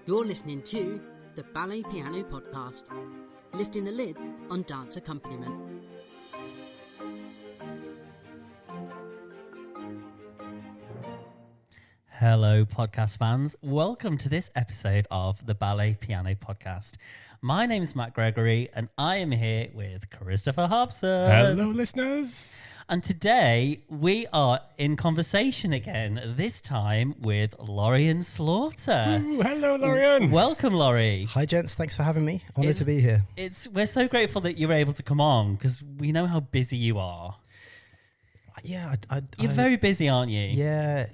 You're listening to the Ballet Piano Podcast, lifting the lid on dance accompaniment. Hello, podcast fans. Welcome to this episode of the Ballet Piano Podcast. My name is Matt Gregory, and I am here with Christopher Hobson. Hello, listeners. And today we are in conversation again, this time with Lorien Slaughter. Ooh, hello, Lorien. Welcome, Laurie. Hi, gents. Thanks for having me. Honoured to be here. We're so grateful that you were able to come on because we know how busy you are. Yeah, You're very busy, aren't you? Yeah,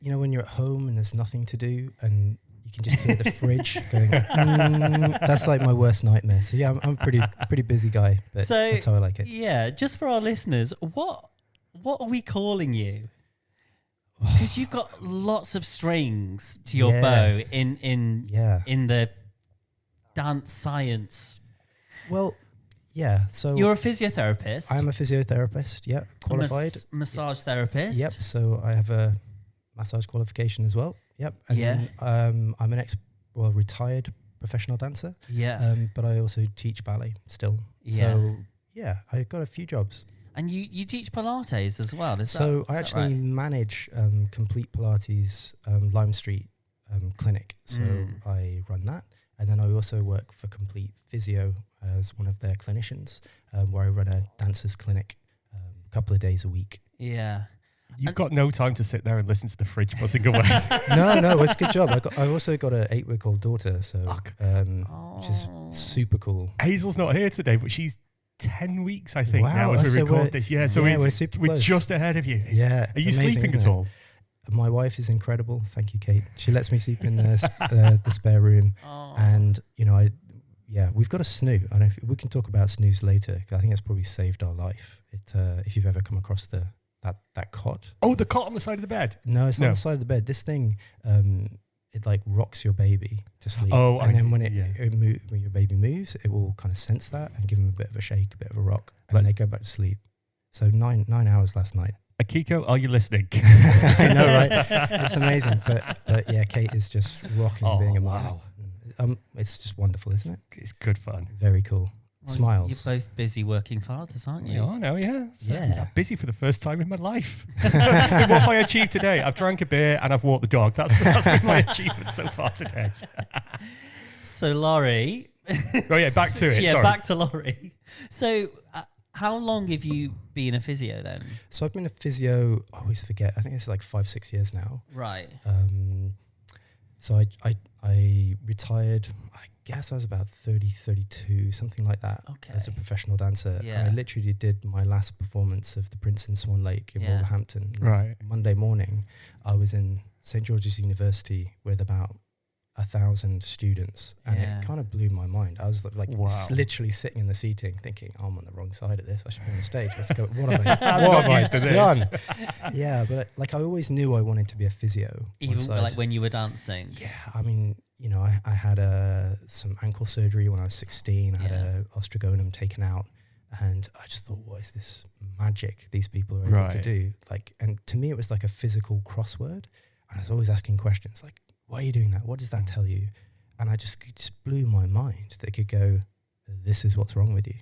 when you're at home and there's nothing to do and you can just hear the fridge going. That's like my worst nightmare. So yeah, I'm a pretty busy guy, but that's how I like it. Yeah, just for our listeners, what are we calling you? Because you've got lots of strings to your bow in the dance science. Well, yeah. So you're a physiotherapist. I'm a physiotherapist. Yeah, qualified massage therapist. Yep. So I have a massage qualification as well. Yep. And then, I'm an retired professional dancer. Yeah. But I also teach ballet still. Yeah. So yeah, I've got a few jobs. And you teach Pilates as well. I actually manage Complete Pilates Lime Street clinic. So I run that. And then I also work for Complete Physio as one of their clinicians, where I run a dancer's clinic a couple of days a week. Yeah. You've got no time to sit there and listen to the fridge buzzing away. No, it's a good job. I also got an 8-week-old daughter, so which is super cool. Hazel's not here today, but she's 10 weeks, I think, Wow, now as we so record this. Yeah, so we're just ahead of you. Yeah. Are you amazing, sleeping at all? My wife is incredible. Thank you, Kate. She lets me sleep in the spare room. And, we've got a snoo. I don't know if we can talk about snooze later, 'cause I think it's probably saved our life. If you've ever come across that cot. Oh, the cot on the side of the bed? No, it's not on the side of the bed. This thing, it like rocks your baby to sleep. Oh, and then when when your baby moves, it will kind of sense that and give them a bit of a shake, a bit of a rock, and they go back to sleep. So 9 hours last night. Akiko, are you listening? I know, right? It's amazing. But yeah, Kate is just rocking being a mom. Wow. It's just wonderful, isn't it? It's good fun. Very cool. Well, Smiles. You're both busy working fathers, aren't you? I know, yeah. Yeah. I'm busy for the first time in my life. What have I achieved today? I've drank a beer and I've walked the dog. That's been my achievement so far today. So, Laurie. Back to it. Yeah, Sorry. back to Laurie. So, how long have you been a physio then? So I've been a physio, I always forget, I think it's like 5-6 years now. Right. So I retired, I guess I was about 32, something like that, as a professional dancer. Yeah. And I literally did my last performance of The Prince in Swan Lake in Wolverhampton. Right. Monday morning, I was in St. George's University with about 1,000 students, and it kind of blew my mind. I was like literally sitting in the seating thinking, I'm on the wrong side of this. I should be on the stage. Let's go. What have I done? Yeah, but like I always knew I wanted to be a physio. Even like when you were dancing? Yeah, I mean, I had some ankle surgery when I was 16. I had a osteogonum taken out, and I just thought, what is this magic these people are able to do? Like, and to me, it was like a physical crossword. And I was always asking questions like, why are you doing that? What does that tell you? And it just blew my mind that it could go, this is what's wrong with you.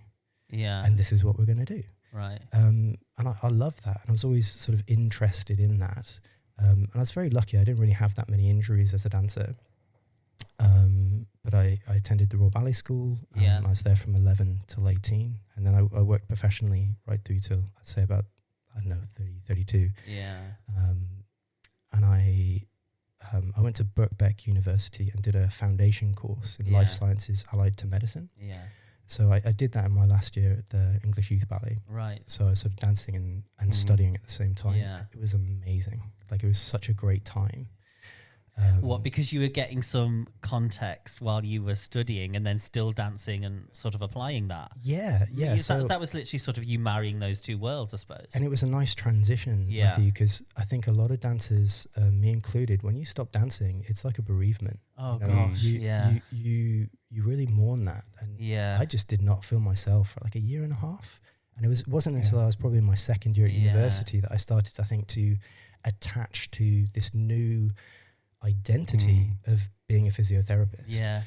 Yeah. And this is what we're going to do. Right. And I love that. And I was always sort of interested in that. And I was very lucky. I didn't really have that many injuries as a dancer. But I attended the Royal Ballet School. I was there from 11 till 18. And then I worked professionally right through till, I'd say about, 32. Yeah. And I went to Birkbeck University and did a foundation course in life sciences allied to medicine. Yeah. So I did that in my last year at the English Youth Ballet. Right. So I was sort of dancing and studying at the same time. Yeah. It was amazing. Like it was such a great time. Because you were getting some context while you were studying and then still dancing and sort of applying that? Yeah. So that was literally sort of you marrying those two worlds, I suppose. And it was a nice transition, Matthew, because I think a lot of dancers, me included, when you stop dancing, it's like a bereavement. Oh, gosh, You really mourn that. And I just did not feel myself for like a year and a half. And it wasn't until I was probably in my second year at university that I started, I think, to attach to this new identity of being a physiotherapist. Yeah.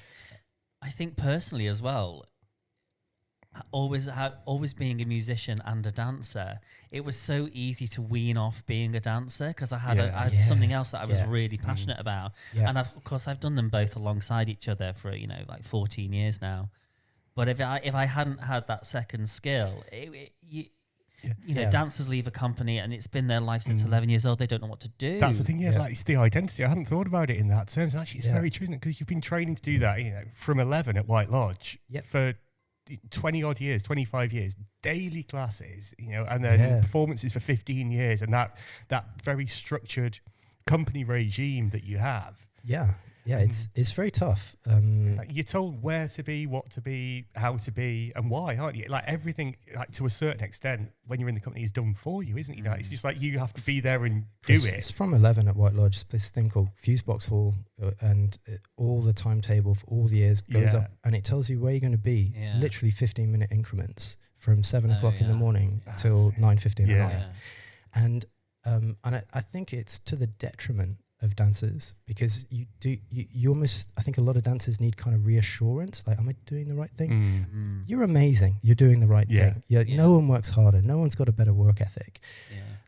I think personally as well, always being a musician and a dancer, it was so easy to wean off being a dancer because I had something else that I was really passionate about. Yeah. And of course I've done them both alongside each other for, like 14 years now. But if I hadn't had that second skill, dancers leave a company and it's been their life since 11 years old. They don't know what to do. That's the thing, like it's the identity. I hadn't thought about it in that terms. Actually, it's very true, isn't it? Because you've been training to do that, from 11 at White Lodge for 20 odd years, 25 years, daily classes, and then performances for 15 years, and that very structured company regime that you have. Yeah, it's very tough. Like you're told where to be, what to be, how to be, and why, aren't you? Like everything, like to a certain extent, when you're in the company, is done for you, isn't it? It's just like you have to be there and do it. It's from 11 at White Lodge. This thing called Fusebox Hall, and all the timetable for all the years goes up, and it tells you where you're going to be. Literally 15-minute increments from 7 o'clock in the morning till 9:15 at night. And I think it's to the detriment of dancers, because you almost, I think a lot of dancers need kind of reassurance, like, am I doing the right thing? You're amazing, you're doing the right thing. No one works harder, no one's got a better work ethic.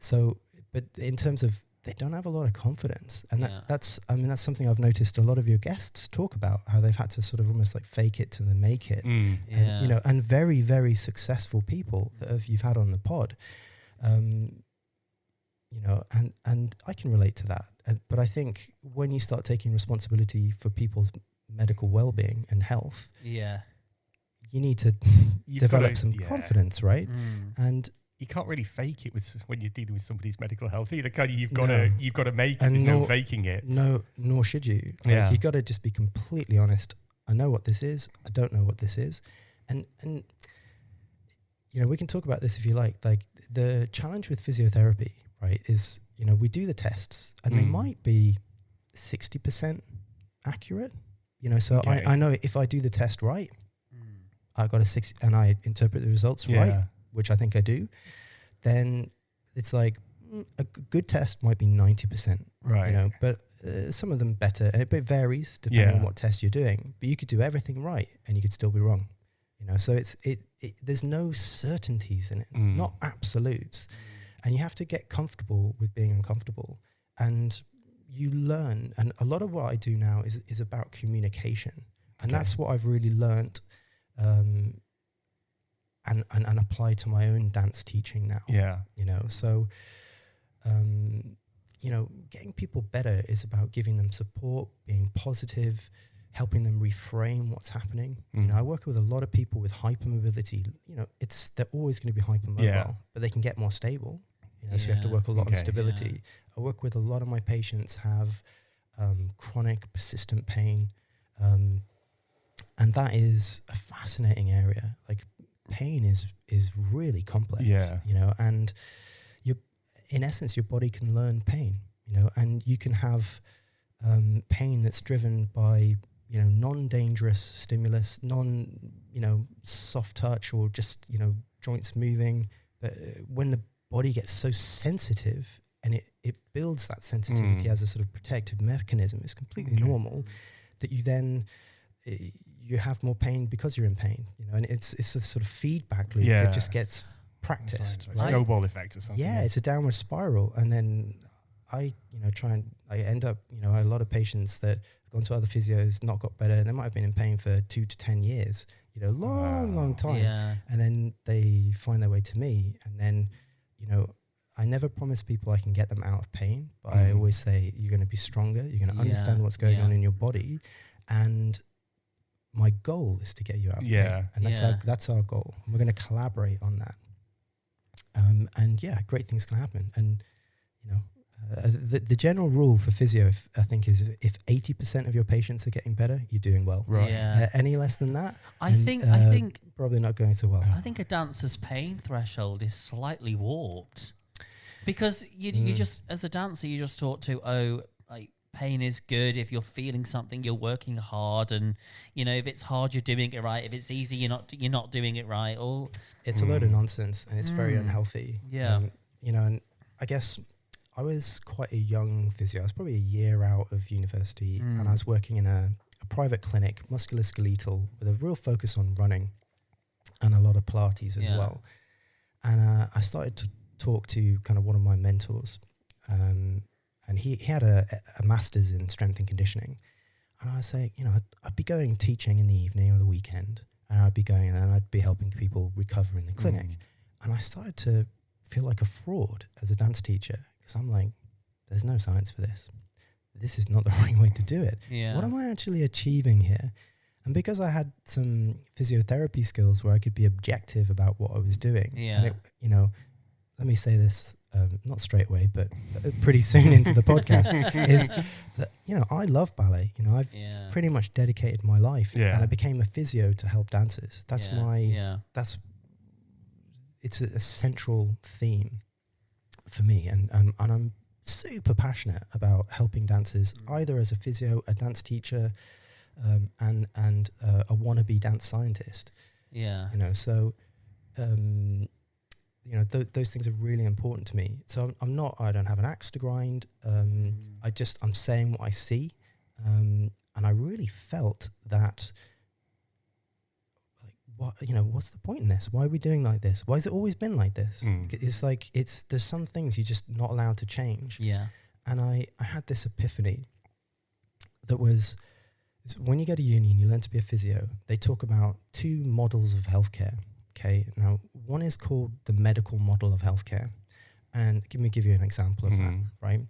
So, but in terms of, they don't have a lot of confidence, and that's something I've noticed a lot of your guests talk about, how they've had to sort of almost like fake it till they make it. And very, very successful people that you've had on the pod, and I can relate to that. But I think when you start taking responsibility for people's medical well-being and health, you need to develop some confidence, right? And you can't really fake it when you're dealing with somebody's medical health either. You've got to make it. There's no faking it. No, nor should you. You've got to just be completely honest. I know what this is. I don't know what this is, and we can talk about this if you like. Like the challenge with physiotherapy, right, is we do the tests and they might be 60% accurate. So I know if I do the test right, I've got a 6, and I interpret the results right, which I think I do, then it's like a good test might be 90%, right? But some of them better, and it varies depending on what test you're doing. But you could do everything right and you could still be wrong. So there's no certainties in it, not absolutes. And you have to get comfortable with being uncomfortable. And you learn, and a lot of what I do now is about communication. And that's what I've really learned and apply to my own dance teaching now. So, getting people better is about giving them support, being positive, helping them reframe what's happening. I work with a lot of people with hypermobility. They're always going to be hypermobile, but they can get more stable. So you have to work a lot on stability. I work with a lot of my patients have chronic, persistent pain, and that is a fascinating area. Like pain is really complex. And in essence, your body can learn pain. And you can have pain that's driven by non-dangerous stimulus, soft touch, or just joints moving. But when the body gets so sensitive and it builds that sensitivity as a sort of protective mechanism, it's completely normal that you then you have more pain because you're in pain, and it's a sort of feedback loop that just gets practiced. Like snowball effect or something. It's a downward spiral. And then I end up, a lot of patients that have gone to other physios, not got better, and they might have been in pain for 2 to 10 years, long time. And then they find their way to me, and then I never promise people I can get them out of pain, but I always say you're going to be stronger, you're going to understand what's going on in your body, and my goal is to get you out of pain. And that's our goal. And we're going to collaborate on that. And great things can happen. And the general rule for physio, I think, is if 80% of your patients are getting better, you're doing well. Right. Any less than that, I think probably not going so well. I think a dancer's pain threshold is slightly warped, because you just, as a dancer, you just taught to pain is good. If you're feeling something, you're working hard, and if it's hard, you're doing it right. If it's easy, you're not doing it right. It's a load of nonsense, and it's very unhealthy. And I guess I was quite a young physio. I was probably a year out of university, and I was working in a private clinic, musculoskeletal, with a real focus on running and a lot of Pilates as well. And I started to talk to kind of one of my mentors, and he had a master's in strength and conditioning. And I was saying, I'd be going teaching in the evening or the weekend, and I'd be going and I'd be helping people recover in the clinic. And I started to feel like a fraud as a dance teacher, because I'm like, there's no science for this. This is not the right way to do it. Yeah. What am I actually achieving here? And because I had some physiotherapy skills where I could be objective about what I was doing, and it, let me say this, not straight away, but pretty soon into the podcast, is that, I love ballet. I've pretty much dedicated my life, and I became a physio to help dancers. That's it's a central theme for me, and I'm super passionate about helping dancers, either as a physio, a dance teacher, and a wannabe dance scientist. So those things are really important to me. So I don't have an axe to grind. I'm saying what I see, and I really felt that, what's the point in this? Why are we doing like this? Why has it always been like this? It's like, there's some things you're just not allowed to change. And I had this epiphany that was, when you go to uni and you learn to be a physio, they talk about two models of healthcare. Okay. Now, one is called the medical model of healthcare. And let me give you an example of that, right?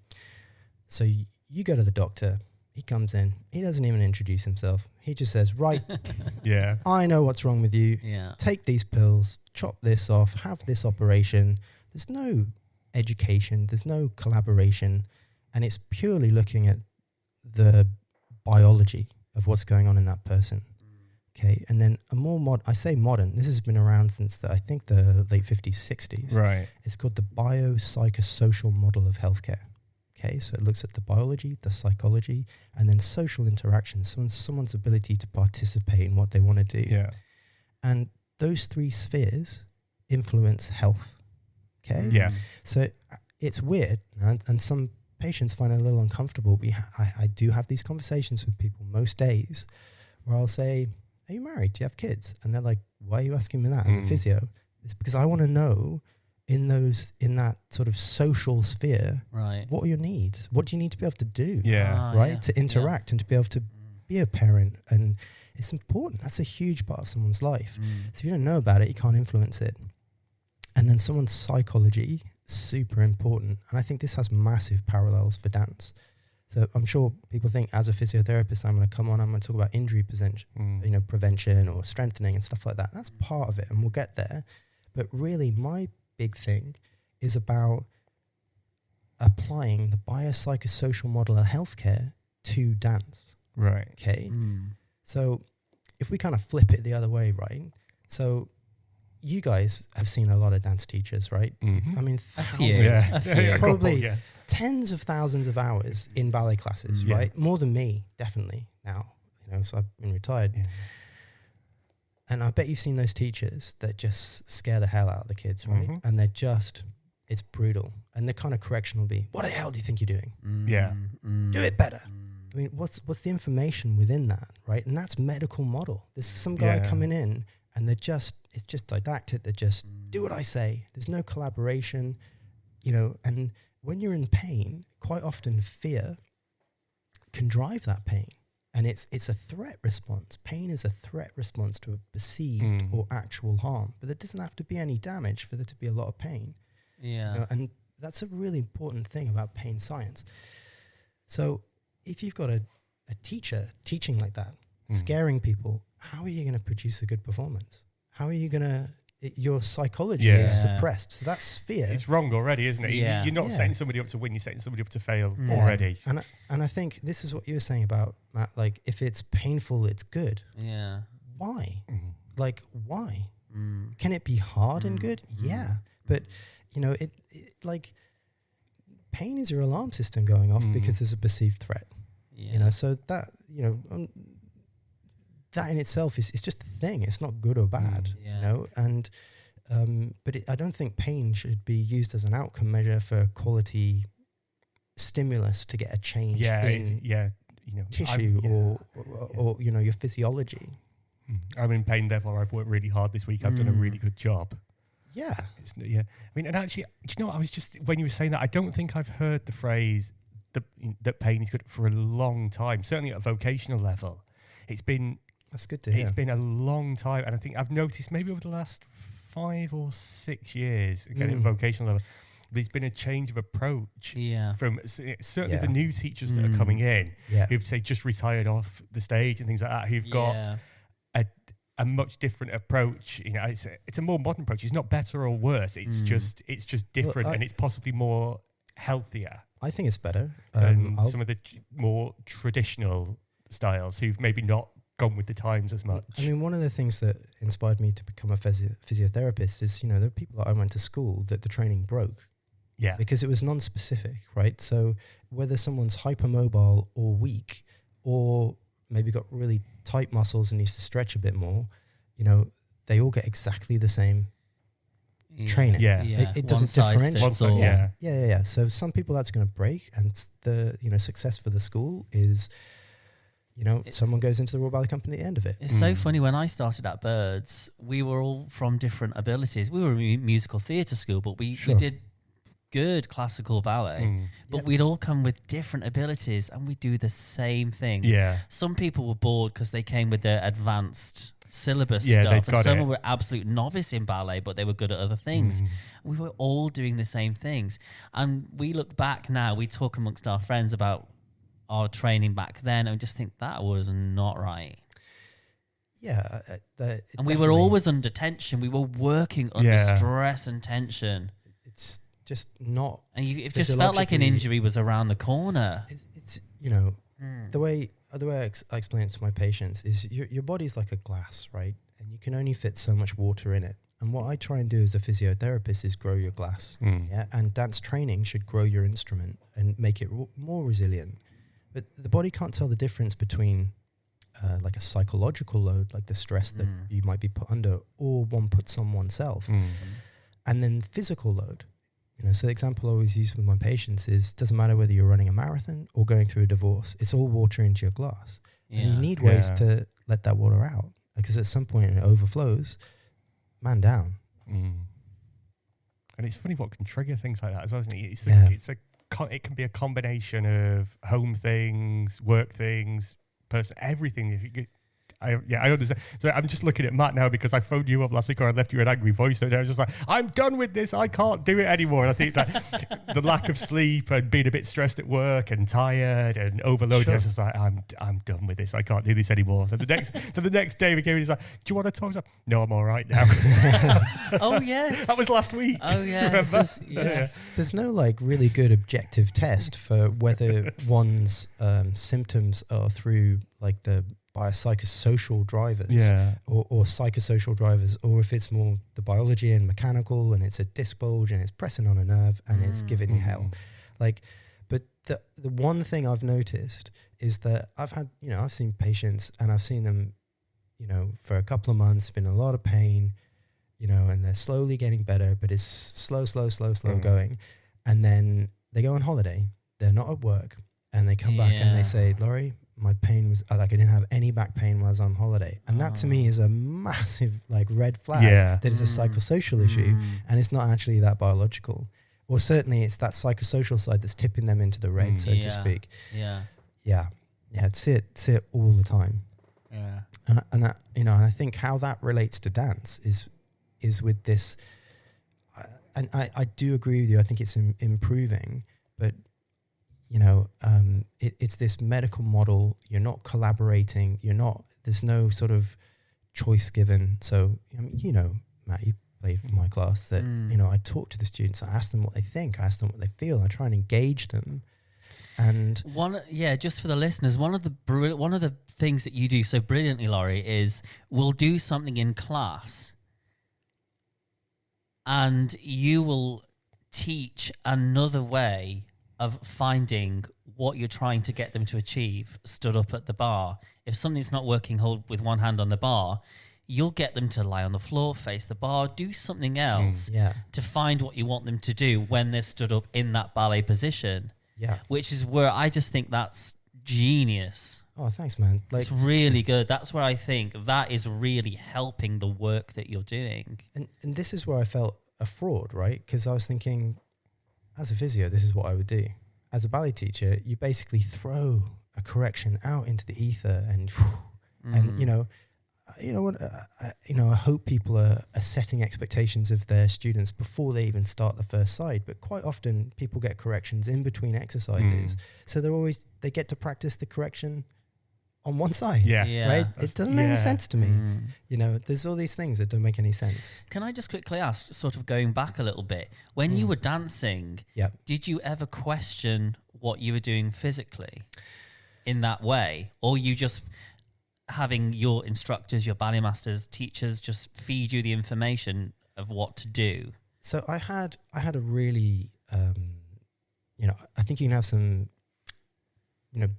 So you go to the doctor, he comes in, he doesn't even introduce himself. He just says, right, I know what's wrong with you. Take these pills, chop this off, have this operation. There's no education, there's no collaboration. And it's purely looking at the biology of what's going on in that person. Okay, and then a more I say modern, this has been around since I think the late 50s, 60s. Right. It's called the biopsychosocial model of healthcare. Okay, so it looks at the biology, the psychology, and then social interactions, someone's ability to participate in what they want to do. Yeah. And those three spheres influence health. Okay? Yeah. So it's weird, and some patients find it a little uncomfortable. I do have these conversations with people most days where I'll say, are you married? Do you have kids? And they're like, why are you asking me that as a physio? It's because I want to know in that sort of social sphere, right, what are your needs? What do you need to be able to do? To interact and to be able to be a parent. And it's important. That's a huge part of someone's life. So if you don't know about it, you can't influence it. And then someone's psychology, super important. And I think this has massive parallels for dance. So I'm sure people think as a physiotherapist, I'm going to come on, I'm going to talk about injury prevention or strengthening and stuff like that. That's part of it, and we'll get there. But really, my big thing is about applying the biopsychosocial model of healthcare to dance. Right. Okay. So if we kind of flip it the other way, right? So you guys have seen a lot of dance teachers, right? I mean, thousands, probably tens of thousands of hours in ballet classes, right? More than me, definitely now, so I've been retired. And I bet you've seen those teachers that just scare the hell out of the kids, right? And it's brutal. And the kind of correction will be, what the hell do you think you're doing? Do it better. I mean, what's the information within that, right? And that's medical model. There's some guy coming in and it's just didactic. They just do what I say. There's no collaboration, and when you're in pain, quite often fear can drive that pain. And it's a threat response. Pain is a threat response to a perceived or actual harm. But there doesn't have to be any damage for there to be a lot of pain. And that's a really important thing about pain science. So if you've got a teacher teaching like that, scaring people, how are you going to produce a good performance? How are you going to... your psychology is suppressed. So that's fear. It's wrong already, isn't it? You're not setting somebody up to win, you're setting somebody up to fail already. And I think this is what you were saying about, Matt, like if it's painful, it's good. Yeah. Why? Like, why? Can it be hard and good? Yeah. But, it like pain is your alarm system going off because there's a perceived threat. So that, that in itself is just a thing. It's not good or bad, and but I don't think pain should be used as an outcome measure for quality stimulus to get a change in tissue or your physiology. I'm in pain, therefore I've worked really hard this week. I've done a really good job. Yeah. I mean, and actually, do you know what? I was just, when you were saying that, I don't think I've heard the phrase that pain is good for a long time, certainly at a vocational level. That's good to hear. It's been a long time. And I think I've noticed maybe over the last 5 or 6 years, again, at vocational level, there's been a change of approach from certainly the new teachers that are coming in, who've, say, just retired off the stage and things like that, who've got a much different approach. It's a more modern approach. It's not better or worse. It's just different, and it's possibly more healthier. I think it's better than some of the more traditional styles who've maybe not gone with the times as much. I mean, one of the things that inspired me to become a physiotherapist is, there are people that I went to school that the training broke. Yeah. Because it was non-specific, right? So whether someone's hypermobile or weak, or maybe got really tight muscles and needs to stretch a bit more, they all get exactly the same training. Yeah. It doesn't differentiate. Yeah. So some people that's going to break, and the success for the school is, someone goes into the Royal Ballet Company at the end of it. It's so funny. When I started at Birds, we were all from different abilities. We were a musical theatre school, but we did good classical ballet, but we'd all come with different abilities, and we do the same thing. Some people were bored because they came with their advanced syllabus stuff, and some were absolute novice in ballet, but they were good at other things. We were all doing the same things, and we look back now, we talk amongst our friends about our training back then, and just think that was not right. And we were always under tension. We were working under stress and tension. It's just not, and it just felt like an injury was around the corner. It's the way I explain it to my patients is your body's like a glass, right? And you can only fit so much water in it. And what I try and do as a physiotherapist is grow your glass. And dance training should grow your instrument and make it more resilient. But the body can't tell the difference between like a psychological load, like the stress that you might be put under, or one puts on oneself, and then physical load. So the example I always use with my patients is, doesn't matter whether you're running a marathon or going through a divorce, it's all water into your glass. And you need ways to let that water out, because at some point it overflows, man down. And it's funny what can trigger things like that as well, isn't it? It can be a combination of home things, work things, everything. If you could, I understand. So I'm just looking at Matt now, because I phoned you up last week, or I left you an angry voice, and I was just like, I'm done with this. I can't do it anymore. And I think that the lack of sleep and being a bit stressed at work and tired and overloaded, I was just like, I'm done with this. I can't do this anymore. So the next day we came in, he's like, do you want to talk? Like, no, I'm all right now. Oh yes, that was last week. Oh yes, There's no like really good objective test for whether one's symptoms are through like the biopsychosocial drivers or psychosocial drivers, or if it's more the biology and mechanical, and it's a disc bulge and it's pressing on a nerve and it's giving you hell. But the one thing I've noticed is that I've seen patients, and I've seen them, for a couple of months, been in a lot of pain, and they're slowly getting better, but it's slow going. And then they go on holiday, they're not at work, and they come back and they say, Laurie, my pain was like, I didn't have any back pain while I was on holiday. And that to me is a massive like red flag that it's a psychosocial issue, and it's not actually that biological. Or certainly it's that psychosocial side that's tipping them into the red, so to speak. It's it all the time. And I think how that relates to dance is with this, and I do agree with you. I think it's improving, but it's this medical model. You're not collaborating. There's no sort of choice given. So, Matt, you played for my class that, I talk to the students. I ask them what they think. I ask them what they feel. I try and engage them. And just for the listeners, one of the things that you do so brilliantly, Laurie, is we'll do something in class and you will teach another way of finding what you're trying to get them to achieve stood up at the bar. If something's not working, hold with one hand on the bar, you'll get them to lie on the floor, face the bar, do something else to find what you want them to do when they're stood up in that ballet position. Yeah. Which is where I just think that's genius. Oh, thanks, man. Like, it's really good. That's where I think that is really helping the work that you're doing. And this is where I felt a fraud, right? Because I was thinking, as a physio, this is what I would do. As a ballet teacher, you basically throw a correction out into the ether, and I hope people are setting expectations of their students before they even start the first side. But quite often, people get corrections in between exercises, so they get to practice the correction on one side. Right? It doesn't make any sense to me. There's all these things that don't make any sense. Can I just quickly ask, sort of going back a little bit, when you were dancing, did you ever question what you were doing physically in that way? Or you just having your instructors, your ballet masters, teachers just feed you the information of what to do? So I had a really, I think you can have some,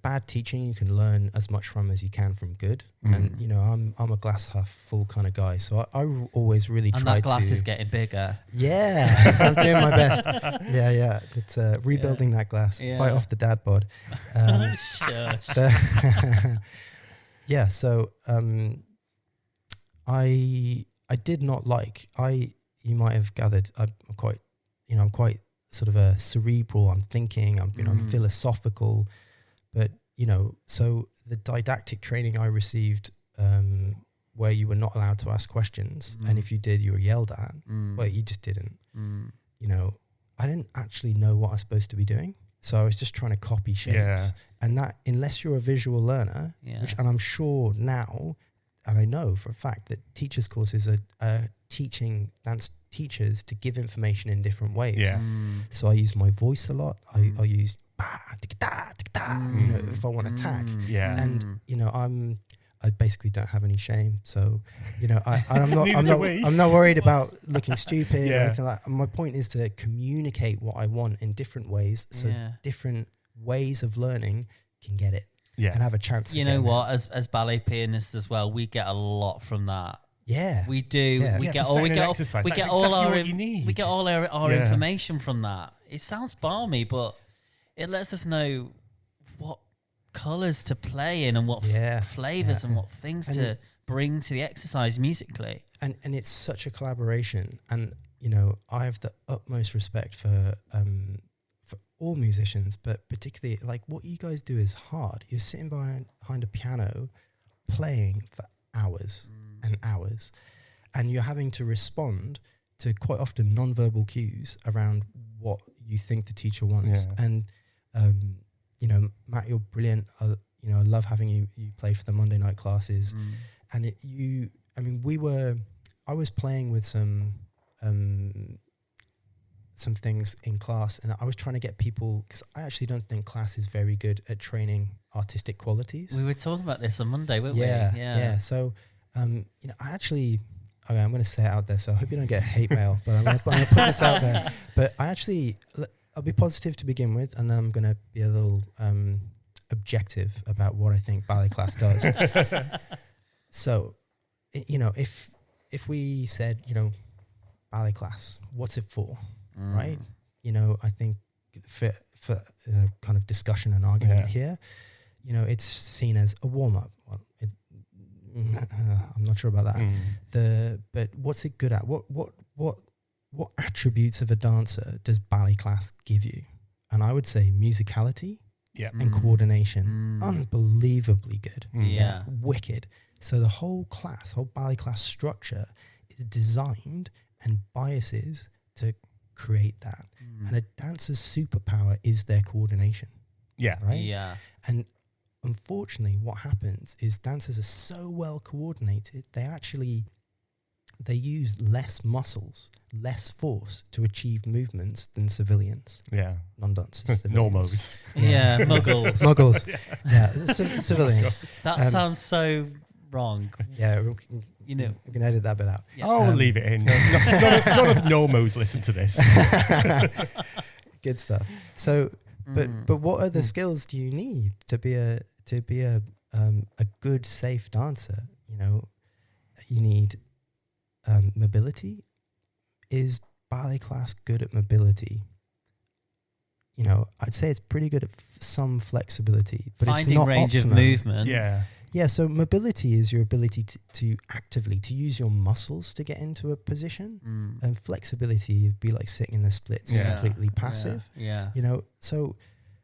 bad teaching you can learn as much from as you can from good. And, I'm a glass half full kind of guy. So I always really tried to... And that glass is getting bigger. Yeah, I'm doing my best. Yeah. It's rebuilding that glass. Fight off the dad bod. Yeah, so I did not like... You might have gathered, I'm quite sort of a cerebral. I'm thinking, I'm philosophical. But, so the didactic training I received where you were not allowed to ask questions, and if you did, you were yelled at, but you just didn't. I didn't actually know what I was supposed to be doing. So I was just trying to copy shapes. Yeah. And that, unless you're a visual learner, and I'm sure now, and I know for a fact that teachers' courses are teaching dance teachers to give information in different ways. Yeah. So I use my voice a lot. I use if I want to tag. And I basically don't have any shame. So I'm not worried about looking stupid or anything like that. My point is to communicate what I want in different ways, so different ways of learning can get it and have a chance. You know what? As ballet pianists as well, we get a lot from that. Yeah, we do. Yeah. We get all our information from that. It sounds balmy, but it lets us know what colours to play in and what flavours and what things to bring to the exercise musically. And it's such a collaboration. And I have the utmost respect for all musicians, but particularly like what you guys do is hard. You're sitting behind a piano, playing for hours and hours, and you're having to respond to quite often non-verbal cues around what you think the teacher wants. And Matt, you're brilliant. I love having you play for the Monday night classes. And I was playing with some things in class, and I was trying to get people, because I actually don't think class is very good at training artistic qualities. We were talking about this on Monday, weren't we? Yeah. So, I actually, I'm going to say it out there, so I hope you don't get hate mail, but I'm going to put this out there. But I'll be positive to begin with, and then I'm going to be a little objective about what I think ballet class does. So, if we said, ballet class, what's it for, right? I think for kind of discussion and argument here, it's seen as a warm-up. Well, I'm not sure about that. But what's it good at? What attributes of a dancer does ballet class give you? And I would say musicality and coordination. Unbelievably good. Wicked. So the whole ballet class structure is designed and biases to create that. And a dancer's superpower is their coordination. Right? And unfortunately, what happens is dancers are so well coordinated, they use less muscles, less force to achieve movements than civilians. Non-dancers. Normos. Muggles. Muggles. Civilians. That sounds so wrong. We can edit that bit out. We'll leave it in. None of the normos listen to this. Good stuff. So, but what other skills do you need to be a good, safe dancer? You need mobility. Is ballet class good at mobility? I'd say it's pretty good at some flexibility, but finding it's not range optimum. of movement. Yeah, so mobility is your ability to actively to use your muscles to get into a position, and flexibility would be like sitting in the splits. It's completely passive. So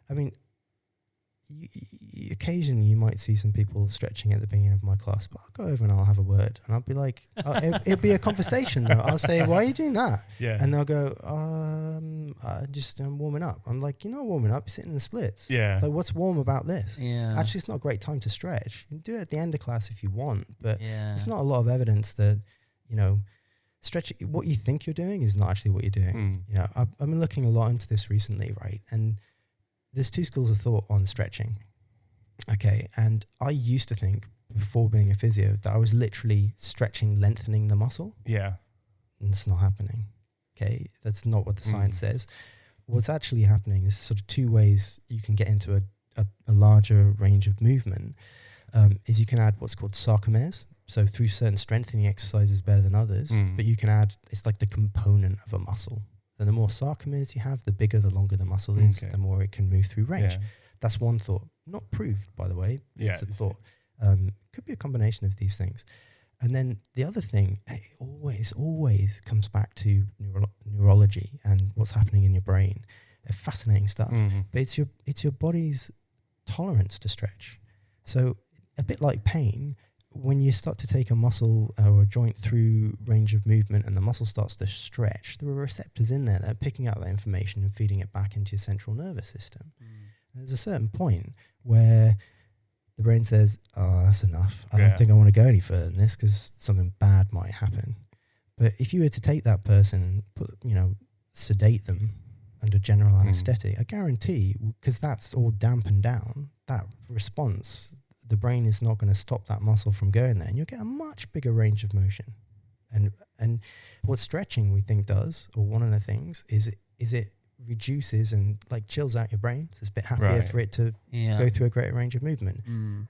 I mean, occasionally you might see some people stretching at the beginning of my class, but I'll go over and I'll have a word, and I'll be like, it'll be a conversation though. I'll say, why are you doing that? And they'll go, I'm warming up. I'm like, you're not warming up, you're sitting in the splits. Like, what's warm about this? Actually, it's not a great time to stretch. You can do it at the end of class if you want, but there's not a lot of evidence that, stretching, what you think you're doing is not actually what you're doing. I've been looking a lot into this recently, right? And there's two schools of thought on stretching. Okay. And I used to think before being a physio that I was literally stretching, lengthening the muscle. And it's not happening. Okay. That's not what the science says. What's actually happening is sort of two ways you can get into a larger range of movement, is you can add what's called sarcomeres. So through certain strengthening exercises better than others, but you can add, it's like the component of a muscle. And the more sarcomeres you have, the bigger, the longer the muscle is, the more it can move through range. That's one thought. Not proved, by the way. It's a thought. Could be a combination of these things. And then the other thing, and it always comes back to neurology and what's happening in your brain. Fascinating stuff. But it's your body's tolerance to stretch. So a bit like pain, when you start to take a muscle or a joint through range of movement and the muscle starts to stretch, there are receptors in there that are picking up that information and feeding it back into your central nervous system. There's a certain point where the brain says, that's enough. I don't think I want to go any further than this because something bad might happen. But if you were to take that person, sedate them under general anesthetic, I guarantee, because that's all dampened down, that response, the brain is not going to stop that muscle from going there, and you'll get a much bigger range of motion. And what stretching we think does, or one of the things, is it reduces and like chills out your brain. So it's a bit happier for it to go through a greater range of movement. And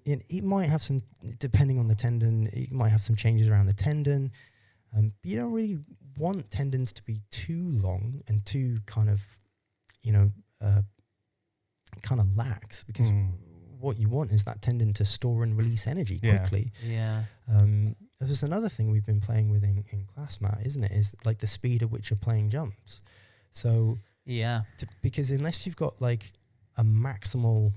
it might have some, depending on the tendon, you might have some changes around the tendon. But you don't really want tendons to be too long and too kind of lax, because what you want is that tendon to store and release energy quickly. There's another thing we've been playing with in class, Matt, isn't it? Is like the speed at which you're playing jumps. So because unless you've got like a maximal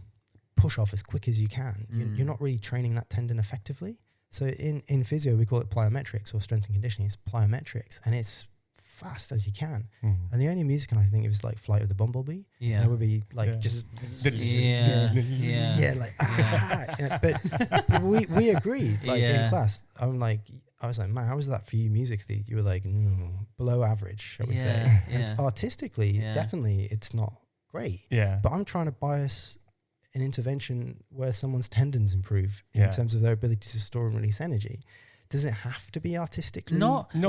push off as quick as you can, you're not really training that tendon effectively. So in physio, we call it plyometrics, or strength and conditioning. It's plyometrics, and it's fast as you can. And the only music I think it was like Flight of the Bumblebee. And it would be like but we agreed, like in class. I was like, man, how was that for you musically? You were like, below average, shall we say. And artistically, definitely it's not great. But I'm trying to bias an intervention where someone's tendons improve in terms of their ability to store and release energy. Does it have to be artistically? Not on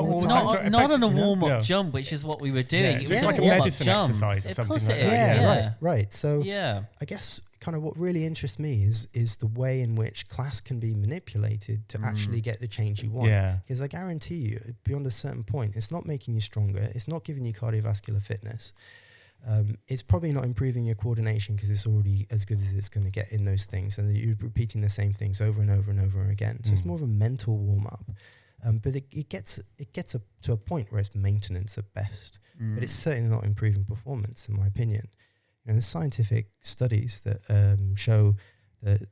a warm-up jump, which is what we were doing. It was like a medicine exercise or something like that. Right. So I guess kind of what really interests me is the way in which class can be manipulated to actually get the change you want. Because I guarantee you, beyond a certain point, it's not making you stronger. It's not giving you cardiovascular fitness. It's probably not improving your coordination because it's already as good as it's going to get in those things, and you're repeating the same things over and over and over again. So it's more of a mental warm up, but it gets up to a point where it's maintenance at best, but it's certainly not improving performance, in my opinion. There's scientific studies that show that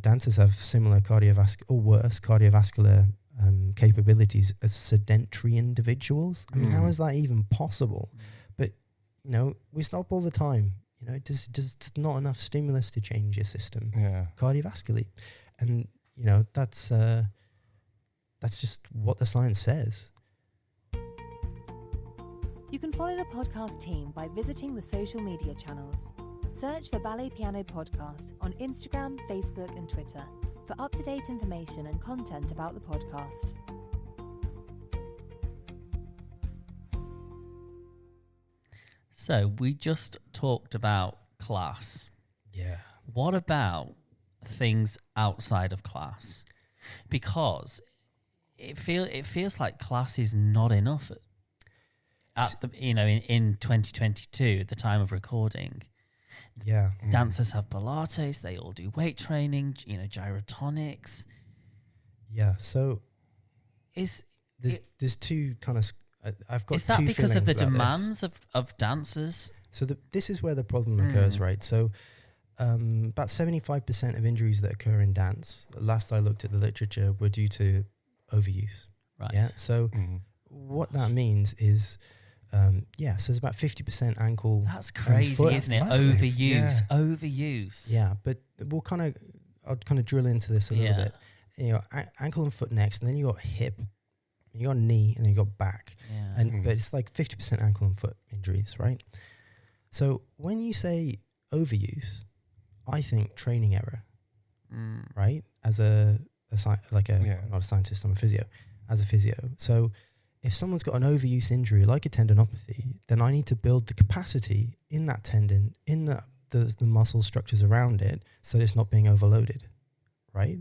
dancers have similar cardiovascular or worse cardiovascular capabilities as sedentary individuals. I mean, how is that even possible? We stop all the time. There's not enough stimulus to change your system cardiovascularly. And, that's just what the science says. You can follow the podcast team by visiting the social media channels. Search for Ballet Piano Podcast on Instagram, Facebook and Twitter for up-to-date information and content about the podcast. So we just talked about class. What about things outside of class? Because it feels like class is not enough. in 2022, at the time of recording, dancers have Pilates, they all do weight training, gyrotonics. Yeah. So there's two kind of. I've got. Is that because of the demands of dancers? So this is where the problem occurs, right? So about 75% of injuries that occur in dance, last I looked at the literature, were due to overuse. Right. Yeah. So what that means is, so there's about 50% ankle. That's crazy, isn't it? Overuse. Yeah, but I'll kind of drill into this a little bit. Ankle and foot next, and then you got hip, you got knee, and then you got back. Yeah. But it's like 50% ankle and foot injuries, right? So when you say overuse, I think training error, right? As not a scientist, I'm a physio. As a physio, so if someone's got an overuse injury like a tendinopathy, then I need to build the capacity in that tendon, in the muscle structures around it, so that it's not being overloaded, right?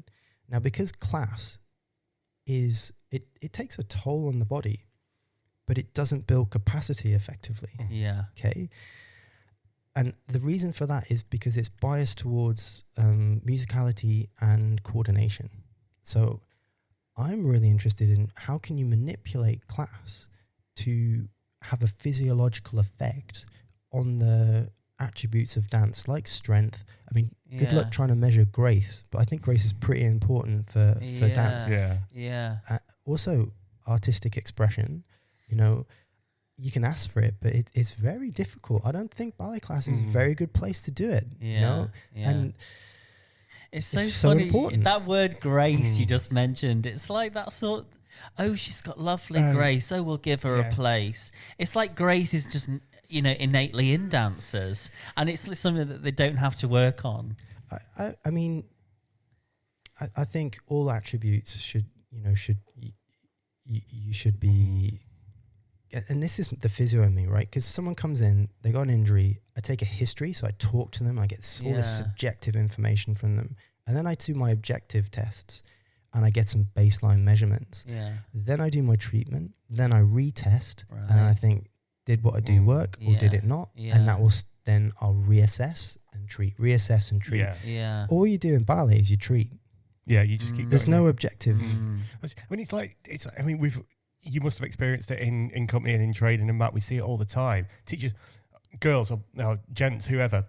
Now, because class is, it takes a toll on the body, but it doesn't build capacity effectively. Yeah. Okay. And the reason for that is because it's biased towards musicality and coordination. So I'm really interested in how can you manipulate class to have a physiological effect on the attributes of dance, like strength. I mean, good luck trying to measure grace, but I think grace is pretty important for dance. Yeah. Also, artistic expression. You can ask for it, but it's very difficult. I don't think ballet class is a very good place to do it. And it's so funny. Important. That word grace you just mentioned, it's like that sort. Oh, she's got lovely grace. Oh, we'll give her a place. It's like grace is just innately in dancers, and it's something that they don't have to work on. I mean, I think all attributes should be. And this is the physio in me, right? Because someone comes in, they got an injury. I take a history, so I talk to them. I get all this subjective information from them. And then I do my objective tests, and I get some baseline measurements. Yeah. Then I do my treatment. Then I retest, and I think, did what I do work or did it not? Yeah. And that will then I'll reassess and treat. Yeah. All you do in ballet is you treat. Yeah, you just keep. There's no objective. I mean, you must have experienced it in company and in training and Matt. We see it all the time. Teachers, girls or gents, whoever,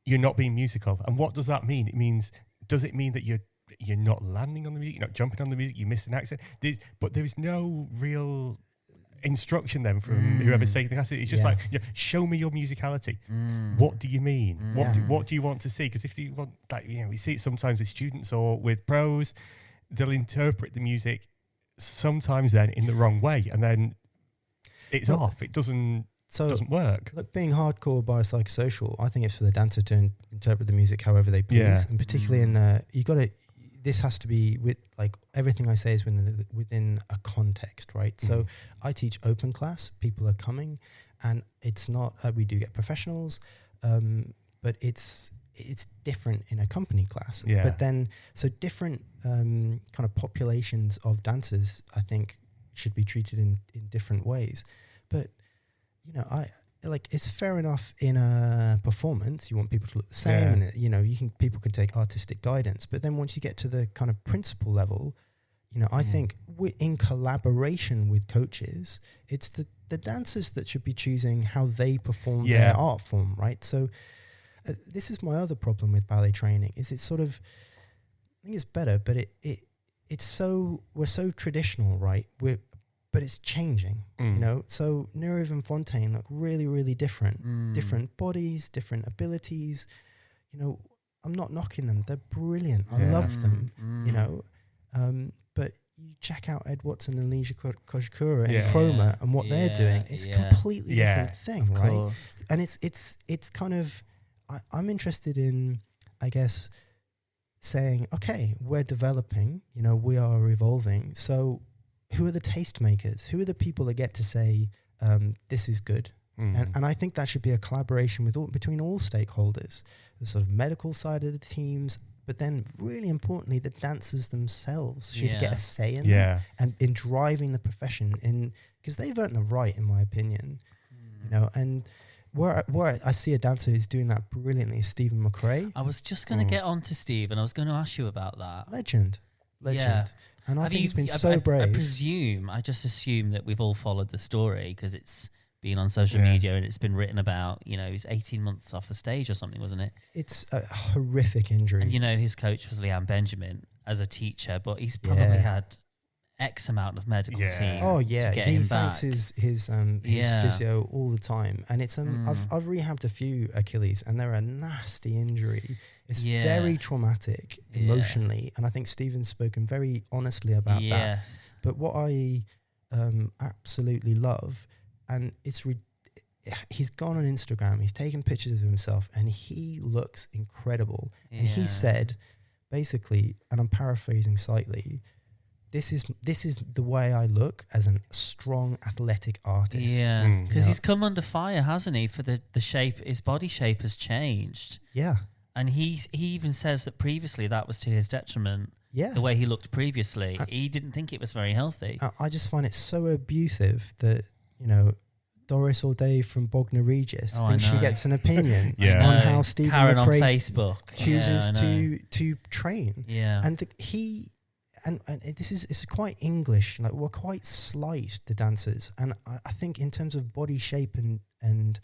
you're not being musical. And what does that mean? Does it mean that you're not landing on the music, you're not jumping on the music, you missed an accent? But there is no real instruction then from whoever's taking the class. It's just like, show me your musicality. What do you mean? What do you want to see? Because if you want that, we see it sometimes with students or with pros, they'll interpret the music sometimes then in the wrong way, and then it's off. It doesn't work. Look, being hardcore biopsychosocial, I think it's for the dancer to interpret the music however they please, and particularly this has to be with, like, everything I say is within a context, right? So I teach open class, people are coming, and it's not, we do get professionals, but it's different in a company class. Yeah. But then, so different kind of populations of dancers, I think, should be treated in different ways. But, it's fair enough in a performance. You want people to look the same, and people can take artistic guidance. But then once you get to the kind of principal level, I think in collaboration with coaches, it's the dancers that should be choosing how they perform their art form, right? So this is my other problem with ballet training. Is it's sort of, I think it's better, but it's so, we're so traditional, right? But it's changing, So Nureyev and Fontaine look really, really different. Different bodies, different abilities. I'm not knocking them. They're brilliant. I love them, but you check out Ed Watson and Alicia Kojikura and Chroma and what they're doing. It's a completely different thing, right? Course. And it's kind of, I'm interested in, I guess, saying, okay, we're developing, we are evolving. So who are the tastemakers? Who are the people that get to say, this is good? And I think that should be a collaboration between all stakeholders, the sort of medical side of the teams, but then really importantly, the dancers themselves should get a say in that, and in driving the profession, because they've earned the right, in my opinion. You know, and where I see a dancer who's doing that brilliantly is Stephen McRae. I was just going to get on to Steve, and I was going to ask you about that. Legend. Yeah. And I think he's been so brave. I just assume that we've all followed the story because it's been on social media and it's been written about. You know, he's 18 months off the stage or something, wasn't it? It's a horrific injury. And, you know, his coach was Leanne Benjamin as a teacher, but he's probably had X amount of medical team. Oh yeah, to get he him thanks back. his physio all the time, and it's I've rehabbed a few Achilles, and they're a nasty injury. It's very traumatic emotionally, and I think Stephen's spoken very honestly about that. But what I absolutely love, and he's gone on Instagram, he's taken pictures of himself, and he looks incredible. And he said, basically, and I'm paraphrasing slightly, this is the way I look as a strong athletic artist. Yeah, because he's come under fire, hasn't he? For the shape, his body shape has changed. Yeah, and he even says that previously that was to his detriment. Yeah, the way he looked previously, he didn't think it was very healthy. I just find it so abusive that, you know, Doris or Dave from Bognor Regis thinks she gets an opinion on how Stephen Karen McRae on Facebook chooses to train. Yeah, and And this is quite English. Like, we're quite slight, the dancers, and I think in terms of body shape and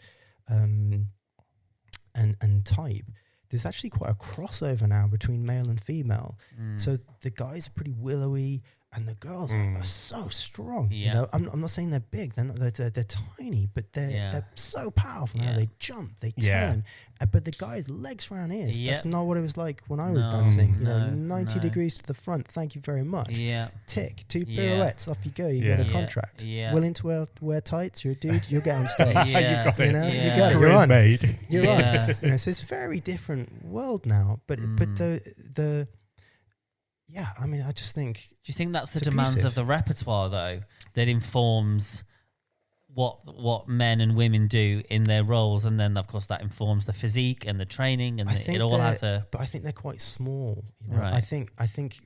type, there's actually quite a crossover now between male and female. So the guys are pretty willowy, and the girls are so strong. You know, I'm not saying they're big. They're tiny, but they're so powerful. Now they jump, they turn. But the guys' legs round ears. That's not what it was like when I was dancing. You know, 90 degrees to the front. Thank you very much. Yeah. Tick, 2 pirouettes, off you go. You got a contract. Willing to wear tights? You're a dude. You'll get on stage. You got it. You know, you got it. You're on. Made. You're on. You know, so it's a very different world now. But the yeah, I mean, I just think. Do you think that's the demands of the repertoire, though, that informs what men and women do in their roles, and then of course that informs the physique and the training, and it all has a. But I think they're quite small. You know? Right. I think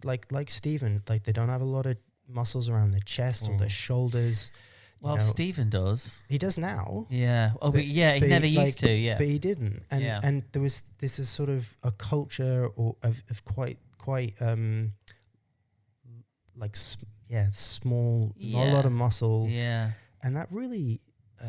like Stephen, like they don't have a lot of muscles around their chest or their shoulders. Well, Stephen does. He does now. Yeah. Oh, but he never used to. Yeah. But he didn't. And there was this is sort of a culture of quite small, not a lot of muscle. Yeah. And that really,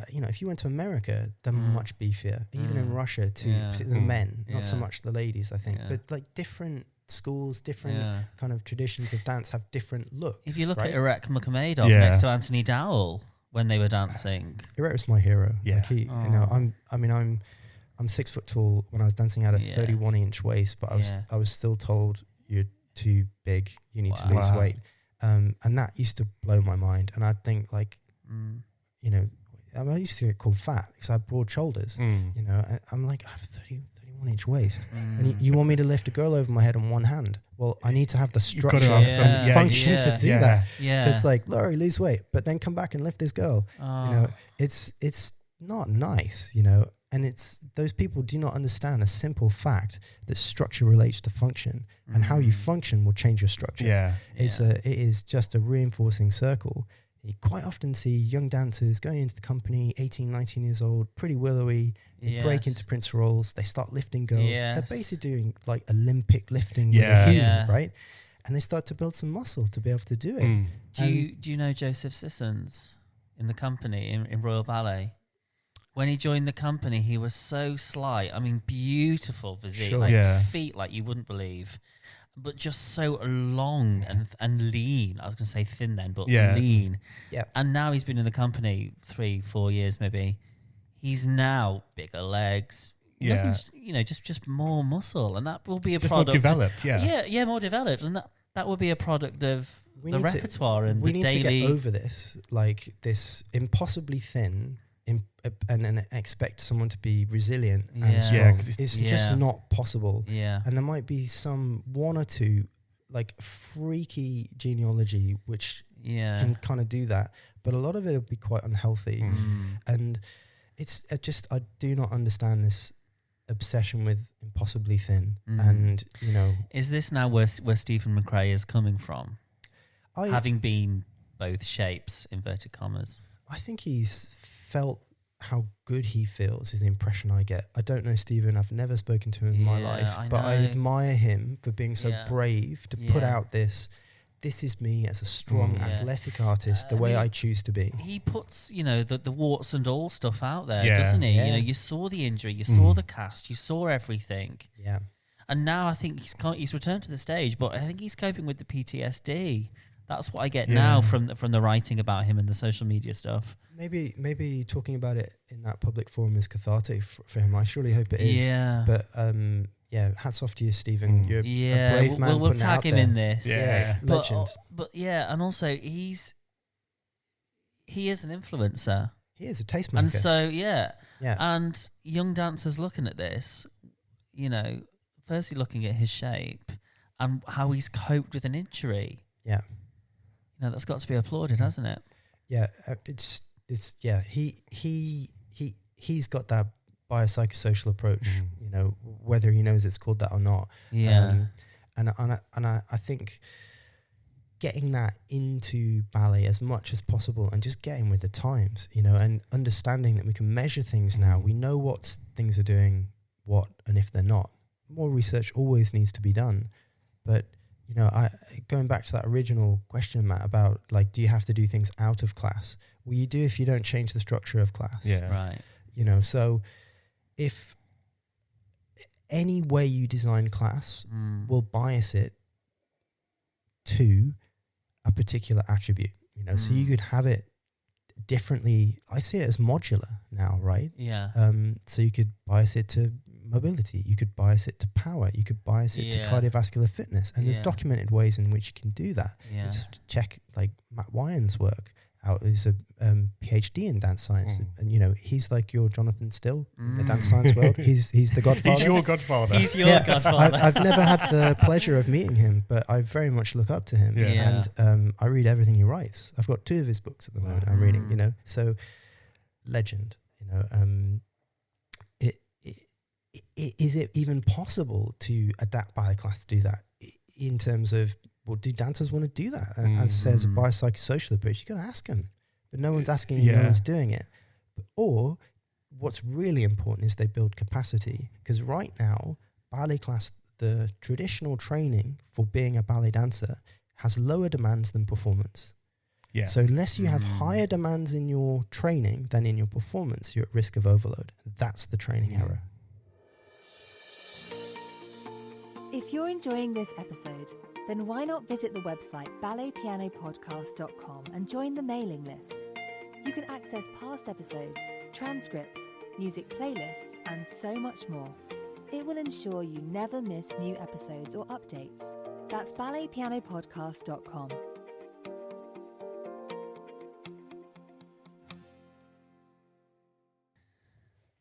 you know, if you went to America, they're much beefier. Even in Russia, too, the men, not so much the ladies, I think. But like different schools, different kind of traditions of dance have different looks. If you look at Irek Mukhmedov next to Anthony Dowell when they were dancing, Irek was my hero. Yeah, like you know, I'm 6 foot tall. When I was dancing, I had a 31-inch waist, but I was still told you're too big. You need to lose weight. And that used to blow my mind. And I'd think like, you know, I used to get called fat because I had broad shoulders, you know, and I'm like, I have a 31-inch waist. And you want me to lift a girl over my head on one hand? Well, I need to have the structure and function to do that. Yeah. So it's like, Laurie, lose weight, but then come back and lift this girl. You know, it's not nice, you know, and it's those people do not understand a simple fact that structure relates to function, and how you function will change your structure. Yeah. It is just a reinforcing circle. You quite often see young dancers going into the company, 18, 19 years old, pretty willowy. They break into Prince roles. They start lifting girls. They're basically doing like Olympic lifting with a human, right? And they start to build some muscle to be able to do it. Do you know Joseph Sissons in the company in Royal Ballet? When he joined the company, he was so slight. I mean, beautiful physique, feet like you wouldn't believe. But just so long and lean. I was going to say thin then, but lean. Yeah. And now he's been in the company 3-4 years maybe. He's now bigger legs. Yeah. You know, just more muscle. And that will be a product. More developed, Yeah, more developed. And that will be a product of the repertoire and the daily. We need to get over this, like this impossibly thin and then expect someone to be resilient and strong. It's just not possible. Yeah. And there might be one or two like freaky genealogy which can kind of do that, but a lot of it will be quite unhealthy. And it's I do not understand this obsession with impossibly thin, and is this now where Stephen McRae is coming from, having been both shapes, inverted commas? I think he's felt how good he feels is the impression I get. I don't know Stephen. I've never spoken to him in my life, but I admire him for being so brave to put out this is me as a strong athletic artist, the way I choose to be. He puts, the warts and all stuff out there, doesn't he? Yeah. You saw the injury, you saw the cast, you saw everything. Yeah. And now I think he's returned to the stage, but I think he's coping with the PTSD. That's what I get now from the writing about him and the social media stuff. Maybe talking about it in that public forum is cathartic for him. I surely hope it is. Yeah. But hats off to you, Stephen. You're a brave man. We'll tag him in this. Yeah, legend. But and also he is an influencer. He is a tastemaker. And so and young dancers looking at this, firstly looking at his shape and how he's coped with an injury. Yeah. That's got to be applauded, hasn't it? Yeah, he's got that biopsychosocial approach, whether he knows it's called that or not. Yeah. And I think getting that into ballet as much as possible and just getting with the times, and understanding that we can measure things now. We know what things are doing what and if they're not. More research always needs to be done. But going back to that original question, Matt, about do you have to do things out of class? Well, you do if you don't change the structure of class. Yeah. Right. So if any way you design class will bias it to a particular attribute, so you could have it differently. I see it as modular now, right? Yeah. So you could bias it to mobility, you could bias it to power, you could bias it to cardiovascular fitness, and there's documented ways in which you can do that. Just check Matt Wyon's work out. He's a PhD in dance science, and he's like your Jonathan Still in the dance science world. He's the godfather. He's your godfather. He's your godfather. I've never had the pleasure of meeting him, but I very much look up to him, and I read everything he writes. I've got 2 of his books at the moment I'm reading, so legend. Is it even possible to adapt ballet class to do that in terms of, do dancers want to do that? And as says a biopsychosocial approach, you got to ask them, but no one's asking, no one's doing it. Or what's really important is they build capacity, because right now ballet class, the traditional training for being a ballet dancer, has lower demands than performance. Yeah. So unless you have higher demands in your training than in your performance, you're at risk of overload. That's the training error. If you're enjoying this episode, then why not visit the website balletpianopodcast.com and join the mailing list. You can access past episodes, transcripts, music playlists, and so much more. It will ensure you never miss new episodes or updates. That's balletpianopodcast.com.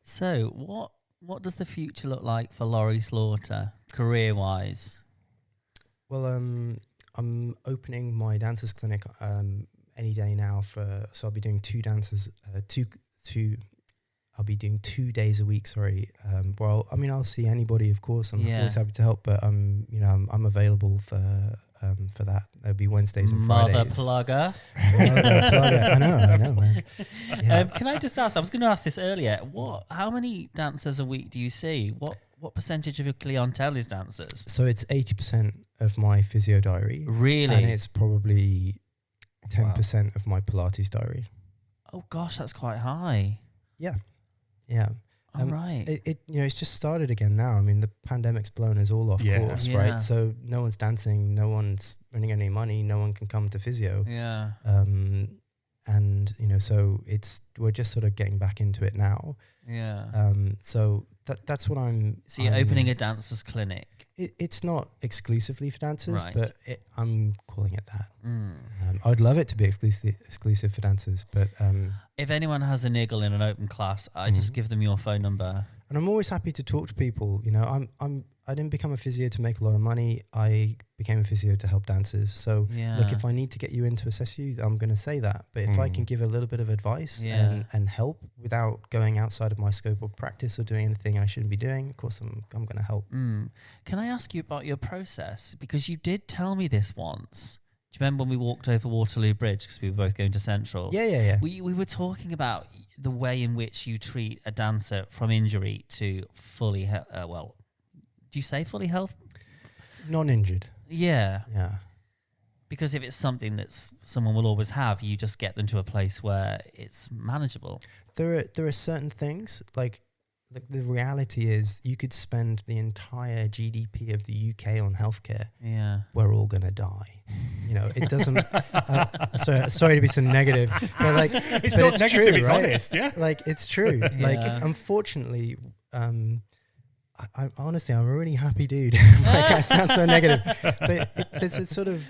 So, what does the future look like for Lorien Slaughter, career-wise? Well, I'm opening my dancers clinic any day now. So I'll be doing 2 dances, I'll be doing 2 days a week. Sorry. I'll see anybody, of course. I'm always happy to help, but I'm available for that. It'll be Wednesdays and Fridays. Mother plugger. I know, man. Yeah. Can I just ask? I was going to ask this earlier. How many dancers a week do you see? What percentage of your clientele is dancers? So it's 80% of my physio diary. Really? And it's probably 10% of my Pilates diary. Oh gosh, that's quite high. Yeah. All right. It's just started again now. I mean, the pandemic's blown us all off course, right? So no one's dancing, no one's earning any money, no one can come to physio. Yeah. And so we're just sort of getting back into it now. Yeah. So that's what I'm. So you're opening a dancers clinic. It's not exclusively for dancers, Right. but I'm calling it that. I'd love it to be exclusive for dancers, but if anyone has a niggle in an open class, I just give them your phone number. And I'm always happy to talk to people. I I didn't become a physio to make a lot of money. I became a physio to help dancers. So look, if I need to get you in to assess you, I'm going to say that. But if I can give a little bit of advice and help without going outside of my scope of practice or doing anything I shouldn't be doing, of course I'm going to help. Can I ask you about your process? Because you did tell me this once. Do you remember when we walked over Waterloo Bridge because we were both going to Central? Yeah. We were talking about the way in which you treat a dancer from injury to fully, do you say fully health? Non-injured. Yeah. Yeah. Because if it's something that someone will always have, you just get them to a place where it's manageable. There are certain things, like the reality is you could spend the entire GDP of the UK on healthcare. Yeah. We're all going to die. You know, it doesn't, sorry to be so negative, but like, it's but not it's negative, true, it's right? honest, yeah. Like, it's true. Like, unfortunately, I honestly, I'm a really happy dude. Like, I sound so negative, but there's a sort of,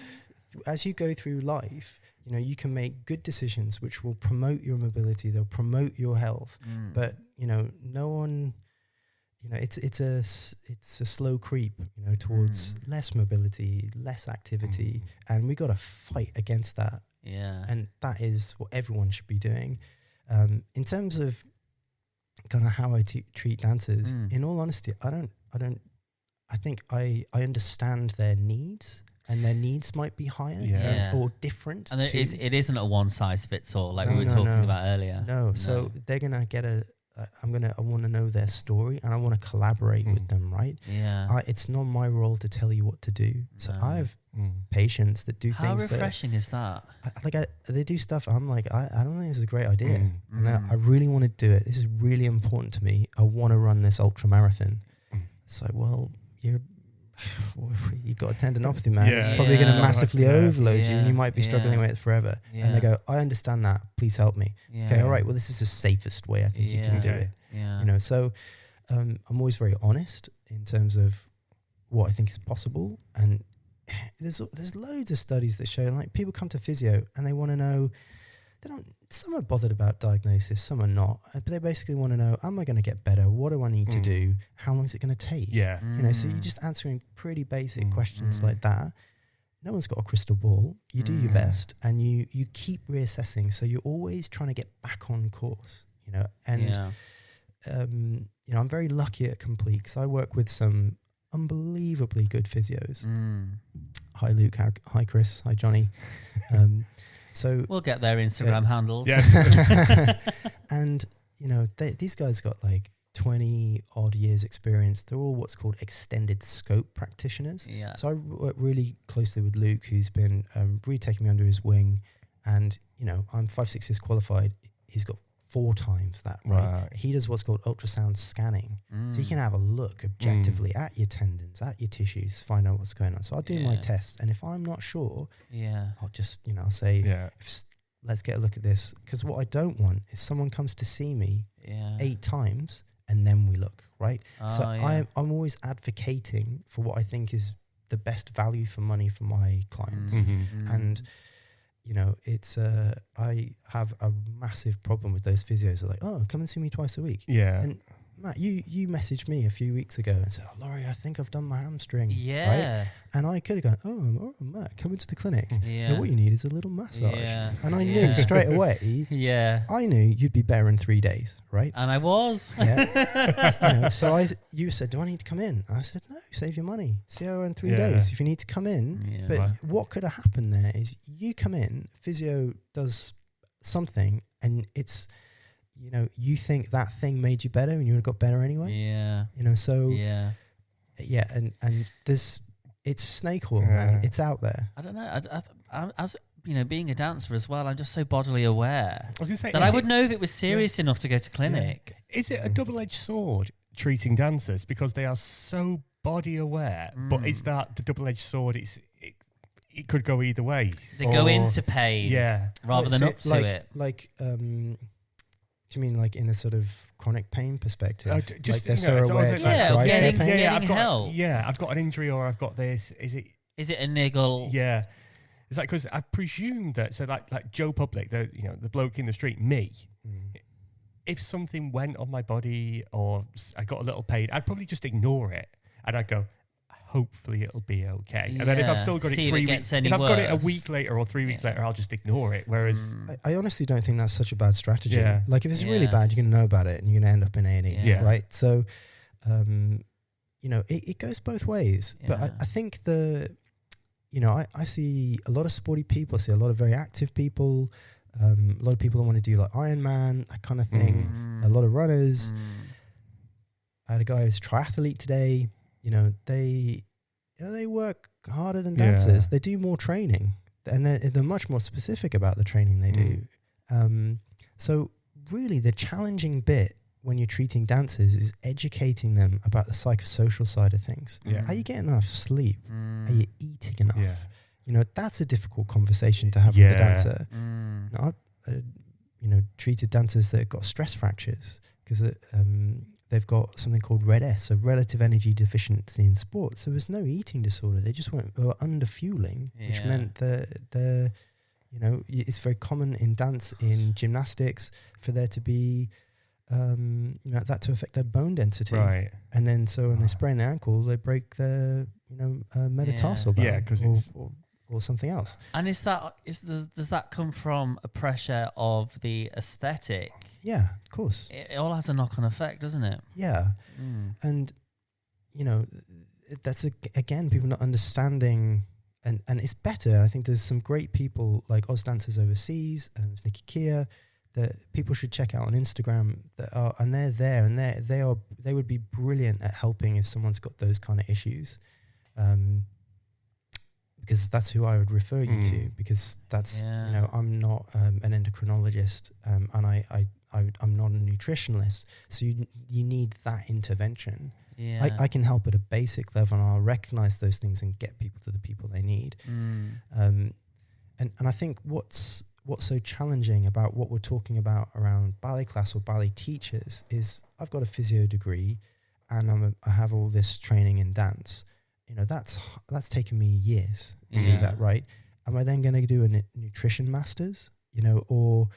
as you go through life, you know, you can make good decisions which will promote your mobility, they'll promote your health, but you know, no one, you know, it's a slow creep, you know, towards less mobility, less activity, and we got to fight against that. Yeah, and that is what everyone should be doing. In terms of kind of how I treat dancers, in all honesty, I think I understand their needs. And their needs might be higher or different. And it isn't a one size fits all like we were talking about earlier. No, so they're gonna get I want to know their story and I want to collaborate with them, right? Yeah. It's not my role to tell you what to do. So I have patients that do things. How refreshing is that? They do stuff. I'm like, I don't think this is a great idea, and I really want to do it. This is really important to me. I want to run this ultra marathon. It's like, well, you've got a tendinopathy, man. It's probably going to massively overload you and you might be struggling with it forever. And they go, I understand that. Please help me. Okay, all right. Well, this is the safest way I think you can do it. You know, so I'm always very honest in terms of what I think is possible. And there's loads of studies that show, like, people come to physio and they want to know, some are bothered about diagnosis, some are not, but they basically want to know, am I going to get better? What do I need to do? How long is it going to take? You know, so you're just answering pretty basic questions like that. No one's got a crystal ball. You do your best and you keep reassessing. So you're always trying to get back on course, you know, and, you know, I'm very lucky at Complete because I work with some unbelievably good physios. Hi, Luke. Hi, Chris. Hi, Johnny. So we'll get their Instagram handles. And, you know, these guys got like 20 odd years experience. They're all what's called extended scope practitioners. So I work really closely with Luke, who's been really taking me under his wing. And, you know, I'm 5-6 years qualified. He's got 4 times that, right? He does what's called ultrasound scanning. So you can have a look objectively at your tendons, at your tissues, find out what's going on. So I'll do my tests. And if I'm not sure, I'll just, you know, I'll say, let's get a look at this. Because what I don't want is someone comes to see me 8 times and then we look, right? So I'm always advocating for what I think is the best value for money for my clients. And, you know, it's I have a massive problem with those physios. They're like, oh, come and see me twice a week. And Matt, you messaged me a few weeks ago and said, oh, Laurie, I think I've done my hamstring. Right? And I could have gone, oh, Matt, come into the clinic. And what you need is a little massage. And I knew straight away, I knew you'd be better in 3 days, right? And I was. You know, so you said, do I need to come in? I said, no, save your money. See how in 3 days if you need to come in. But what could have happened there is you come in, physio does something, and it's, you know, you think that thing made you better and you would have got better anyway. You know, so and there's, it's snake oil, man. It's out there. I don't know. As you know, being a dancer as well, I'm just so bodily aware I was gonna say, that I would know if it was serious enough to go to clinic. Is it a double-edged sword treating dancers because they are so body aware? But is that the double-edged sword? It could go either way. They go into pain rather than up to it. Like, do you mean like in a sort of chronic pain perspective? Just, like they're so aware, getting help. I've got an injury or I've got this. Is it a niggle? Yeah. It's like, because I presume that, so like Joe Public, the bloke in the street, me, if something went on my body or I got a little pain, I'd probably just ignore it and I go, hopefully it'll be okay. And then if I've still got it 3 weeks, if I've got it a week later or 3 weeks later, I'll just ignore it. Whereas I honestly don't think that's such a bad strategy. Like if it's really bad, you're going to know about it and you're going to end up in A&E, right? So, it goes both ways. But I think I see a lot of sporty people. I see a lot of very active people. A lot of people that want to do like Ironman, that kind of thing. A lot of runners. I had a guy who's a triathlete today. They work harder than dancers. They do more training, and they're much more specific about the training they do. So really, the challenging bit when you're treating dancers is educating them about the psychosocial side of things. Are you getting enough sleep? Are you eating enough? That's a difficult conversation to have with the dancer. Now, I've treated dancers that have got stress fractures because they've got something called RED-S, so relative energy deficiency in sport. So there's no eating disorder. They just were under fueling, which meant that it's very common in dance, in gymnastics, for there to be that to affect their bone density. Right. And then so when they sprain their ankle, they break their metatarsal bone. Because or something else. And does that come from a pressure of the aesthetic? Yeah, of course. It all has a knock-on effect, doesn't it? Yeah. And, that's, again, people not understanding, and it's better. I think there's some great people like Oz Dancers Overseas and there's Nikki Kia that people should check out on Instagram and they're there and they would be brilliant at helping if someone's got those kind of issues. Because that's who I would refer you to, because that's, I'm not an endocrinologist and I'm not a nutritionalist. So you need that intervention. Yeah. I can help at a basic level and I'll recognize those things and get people to the people they need. And I think what's so challenging about what we're talking about around ballet class or ballet teachers is I've got a physio degree and I have all this training in dance. That's taken me years to do that, right? Am I then going to do a nutrition master's, or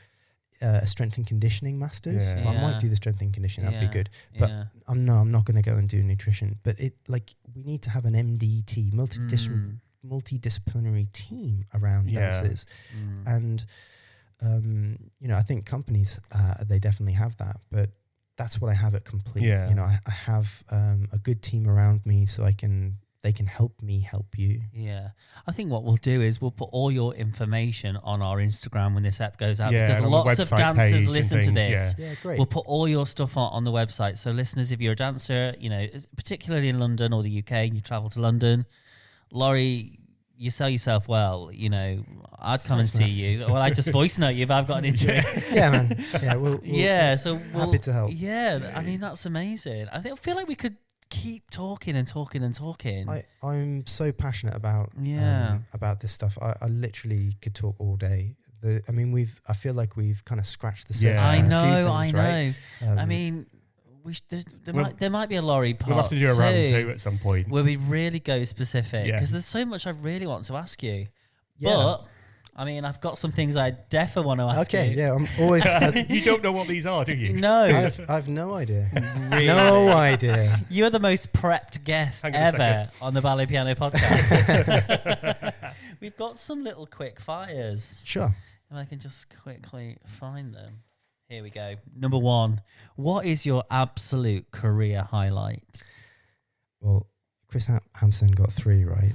a strength and conditioning master's? Well, I might do the strength and conditioning, that'd be good. But I'm not going to go and do nutrition. But we need to have an MDT, multidisciplinary team around dancers. And, I think companies, they definitely have that, but that's what I have at Complete. I have a good team around me so they can help me help you. Yeah. I think what we'll do is we'll put all your information on our Instagram when this app goes out, because lots of dancers listen to this. Yeah, great. We'll put all your stuff on the website. So listeners, if you're a dancer, particularly in London or the UK and you travel to London, Laurie, you sell yourself well, I'd come and see you. Well, I just voice note you if I've got an injury. Yeah, man. Yeah, we'll happy to help. Yeah, I mean, that's amazing. I feel like we could keep talking and talking and talking. I'm so passionate about this stuff. I literally could talk all day. I feel like we've kind of scratched the surface. I know. Right? I mean, there might be a Laurie part. We'll have to do a round two at some point where we really go specific, because there's so much I really want to ask you. But I mean, I've got some things I definitely want to ask you. Okay, yeah, I'm always... You don't know what these are, do you? No. I've no idea. Really? No idea. You're the most prepped guest ever on the Ballet Piano podcast. We've got some little quick fires. Sure. If I can just quickly find them. Here we go. Number 1. What is your absolute career highlight? Well, Chris Hampson got 3, right?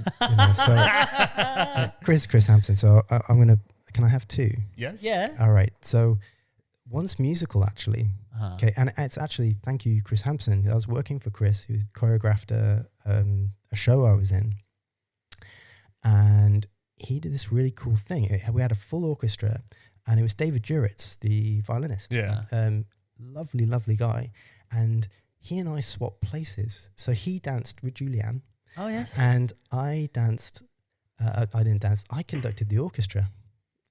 So Chris Hampson. So can I have 2? Yes. Yeah. All right. So one's musical, actually. Okay. And it's actually, thank you, Chris Hampson. I was working for Chris, who choreographed a show I was in. And he did this really cool thing. We had a full orchestra and it was David Juritz, the violinist. Yeah. Lovely, lovely guy. And he and I swapped places. So he danced with Julianne. Oh, yes. And I danced. I didn't dance. I conducted the orchestra.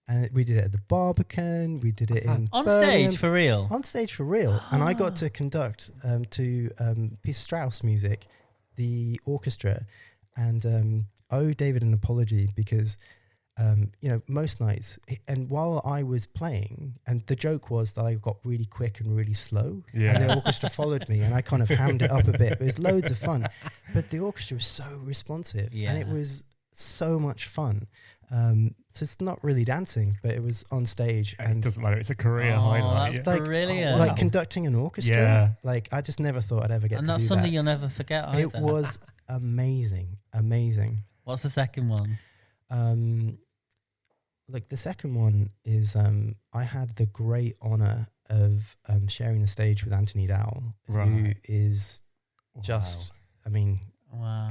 And we did it at the Barbican. We did it in on Birmingham. stage for real. On stage for real. And I got to conduct to Piece Strauss music, the orchestra. And I owe David an apology because most nights, and while I was playing, and the joke was that I got really quick and really slow, and the orchestra followed me, and I kind of hammed it up a bit. It was loads of fun, but the orchestra was so responsive, and it was so much fun. So it's not really dancing, but it was on stage, and it doesn't matter. It's a career highlight. That's like, brilliant. Like conducting an orchestra. Like I just never thought I'd ever get to do that. And that's something you'll never forget either. It was amazing. What's the second one? Like the second one is I had the great honor of sharing the stage with Anthony Dowell, who is just, I mean,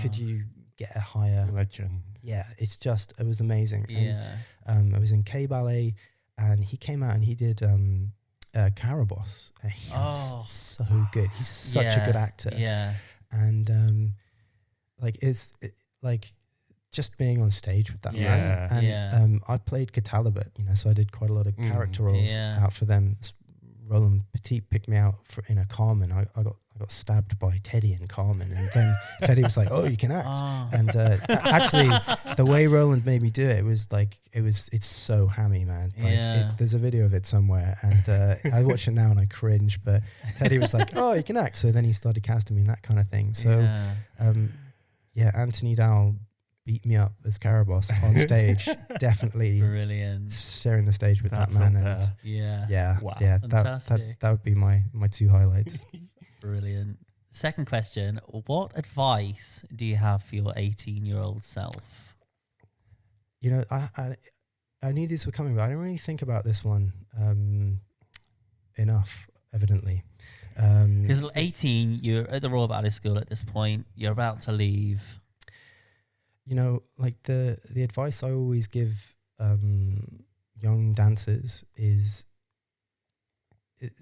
could you get a higher legend? Yeah, it was amazing. Yeah. And, I was in K Ballet, and he came out and he did Carabosse. And he was so good. He's such a good actor. Yeah. And like just being on stage with that man. And I played Catalabet, so I did quite a lot of character roles out for them. Roland Petit picked me out in a Carmen. I got stabbed by Teddy in Carmen, and then Teddy was like, "Oh, you can act." And actually, the way Roland made me do it was like it's so hammy, man. Like there's a video of it somewhere, and I watch it now and I cringe. But Teddy was like, "Oh, you can act." So then he started casting me in that kind of thing. So, Anthony Dowell beat me up as Carabosse on stage. Definitely brilliant. Sharing the stage with that man. And wow. That would be my two highlights. Brilliant. Second question, what advice do you have for your 18-year-old self? I knew these were coming, but I didn't really think about this one enough, evidently. Because 18, you're at the Royal Ballet School at this point, you're about to leave. Like the advice I always give young dancers is,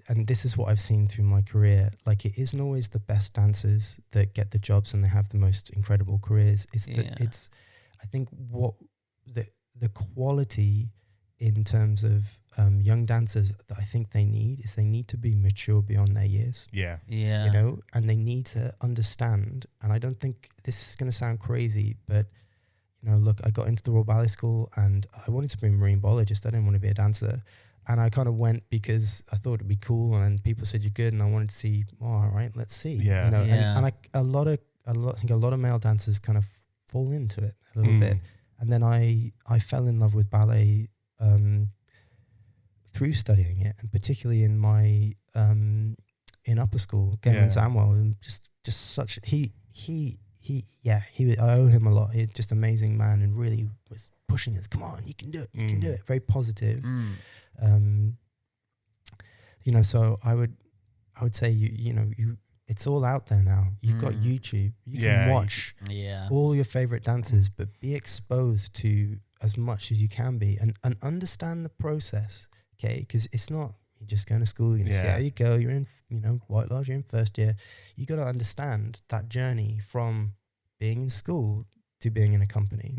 and this is what I've seen through my career, like it isn't always the best dancers that get the jobs and they have the most incredible careers. I think what the quality in terms of young dancers that I think they need to be mature beyond their years. Yeah. And they need to understand, and I don't think this is going to sound crazy, but look, I got into the Royal Ballet School and I wanted to be a marine biologist. I didn't want to be a dancer. And I kind of went because I thought it'd be cool, and people said you're good, and I wanted to see. All right, let's see. Yeah. And I think a lot of male dancers kind of fall into it a little bit. And then I fell in love with ballet through studying it, and particularly in my in upper school, Gavin Samwell, and just such I owe him a lot. He's just amazing man, and really was pushing us. Come on, you can do it. You can do it. Very positive. So I would say you it's all out there now. You've got YouTube. You can watch all your favorite dancers, but be exposed to as much as you can be, and understand the process. Okay, because it's not you're just going to school. You're going to see how you go. You're in White Lodge. You're in first year. You got to understand that journey from being in school to being in a company.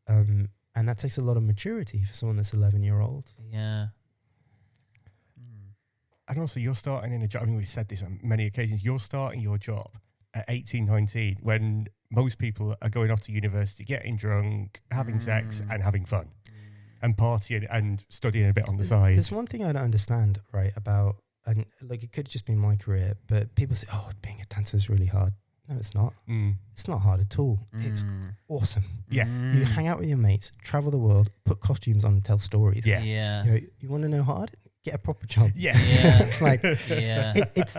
And that takes a lot of maturity for someone that's 11-year-old. Yeah. And also, you're starting in a job. I mean, we've said this on many occasions. You're starting your job at 18, 19, when most people are going off to university, getting drunk, having sex, and having fun, and partying and studying a bit on the side. There's one thing I don't understand, right, about, and like it could just be my career, but people say, "Oh, being a dancer is really hard." No, it's not. It's not hard at all. It's awesome. Yeah. You hang out with your mates, travel the world, put costumes on and tell stories. Yeah. You want to know hard? Get a proper job. Yes.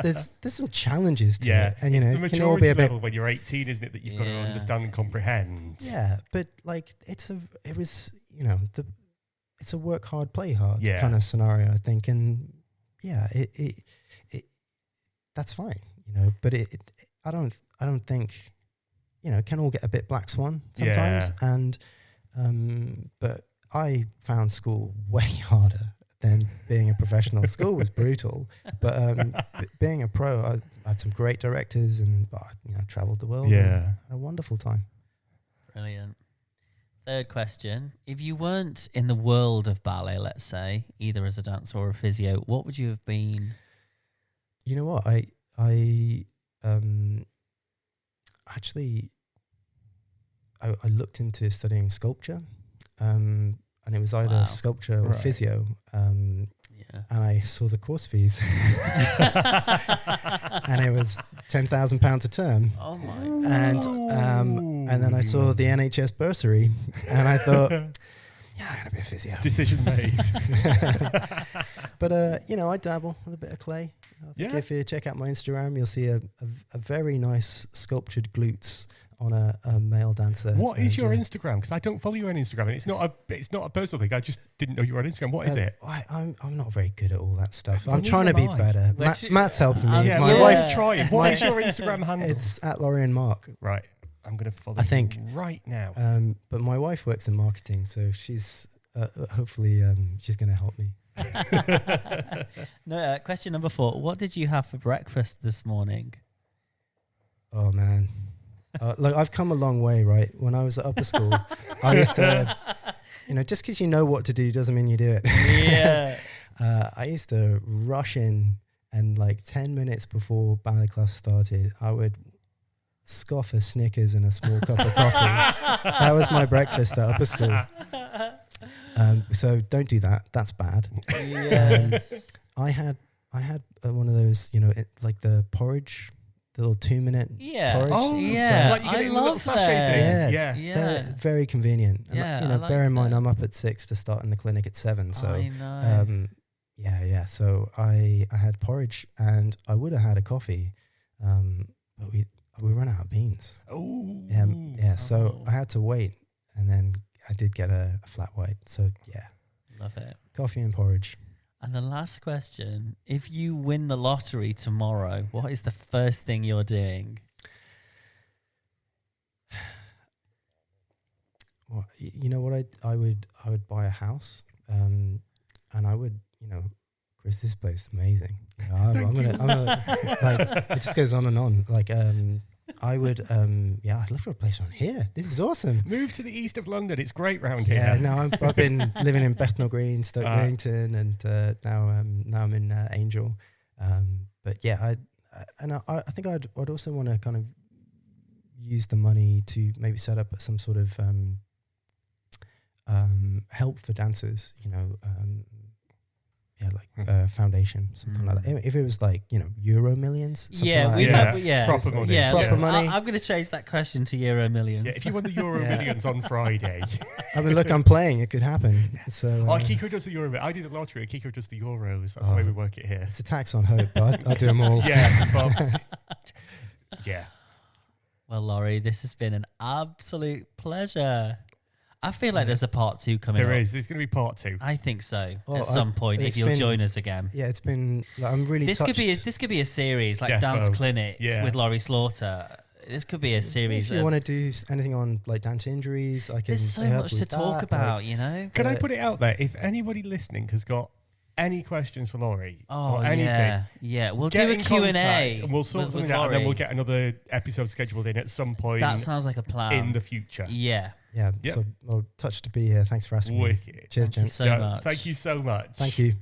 There's some challenges to it. And it's the it maturity can all be a level bit, when you're 18, isn't it, that you've got to understand and comprehend. Yeah, but like it's a work hard, play hard kind of scenario, I think. And it that's fine, but I don't think, it can all get a bit black swan sometimes. And, but I found school way harder than being a professional. School was brutal, but being a pro, I had some great directors, and traveled the world. And had a wonderful time. Brilliant. Third question: if you weren't in the world of ballet, let's say, either as a dancer or a physio, what would you have been? You know what? I looked into studying sculpture, and it was either sculpture or physio. And I saw the course fees, and it was £10,000 a term. Oh my! And then I saw the NHS bursary, and I thought, yeah, I'm gonna be a physio. Decision made. But I dabble with a bit of clay. I think if you check out my Instagram, you'll see a very nice sculptured glutes on a male dancer. What is your Instagram? Because I don't follow you on Instagram, and it's not a personal thing. I just didn't know you were on Instagram. What is it? I'm not very good at all that stuff. I'm trying to be better. Matt's helping me. Yeah, my wife trying. What is your Instagram handle? It's at Lorien Mark. Right. I'm going to follow you right now. But my wife works in marketing, so she's hopefully she's going to help me. No, question number 4. What did you have for breakfast this morning? Oh man. Look, I've come a long way, right? When I was at upper school, I used to, just because you know what to do doesn't mean you do it. Yeah. I used to rush in, and like 10 minutes before ballet class started, I would scoff a Snickers and a small cup of coffee. That was my breakfast at upper school. So don't do that. That's bad. Yes. I had one of those, like the porridge. The little 2-minute porridge. Oh, yeah. Like you get I it in the little love sachet that. things. Yeah. They're very convenient. Yeah, And, I like bear in mind, that. I'm up at 6 to start in the clinic at 7. So, I know. yeah. So I had porridge, and I would have had a coffee, but we ran out of beans. Oh. Yeah. So I had to wait, and then I did get a flat white. So yeah. Love it. Coffee and porridge. And the last question, if you win the lottery tomorrow, what is the first thing you're doing? Well, you know what I would buy a house, and I would, Chris, this place is amazing. I'm gonna like, it just goes on and on. Like, I would, I'd love to replace one here. This is awesome. Move to the east of London. It's great round here. Yeah, no, I've been living in Bethnal Green, Stoke Newington, and now I'm in Angel. But yeah, I think I'd also want to kind of use the money to maybe set up some sort of help for dancers. Foundation, something like that. If it was like, Euro Millions, proper money. Proper money. I'm going to change that question to Euro Millions. Yeah, if you won the Euro Millions on Friday. I mean, look, I'm playing. It could happen. So, Kiko does the Euro. I do the lottery. Kiko does the Euros. That's the way we work it here. It's a tax on hope, but I do them all. Yeah. Yeah. Well, Laurie, this has been an absolute pleasure. I feel like there's a part 2 coming up. There is. There's going to be part 2. I think so. At some point, if you'll join us again. Yeah, it's been. Like, I'm really. This could be a series like Dance Clinic with Lorien Slaughter. This could be a series. If you want to do anything on like dance injuries, I can. There's so much to talk about, Can I put it out there? If anybody listening has got any questions for Laurie or anything, we'll do a Q&A and we'll sort something out, and then we'll get another episode scheduled in at some point. That sounds like a plan in the future. Yeah. So touched to be here. Thanks for asking me. Wicked. Cheers, Thank you gents. so much. Thank you so much. Thank you.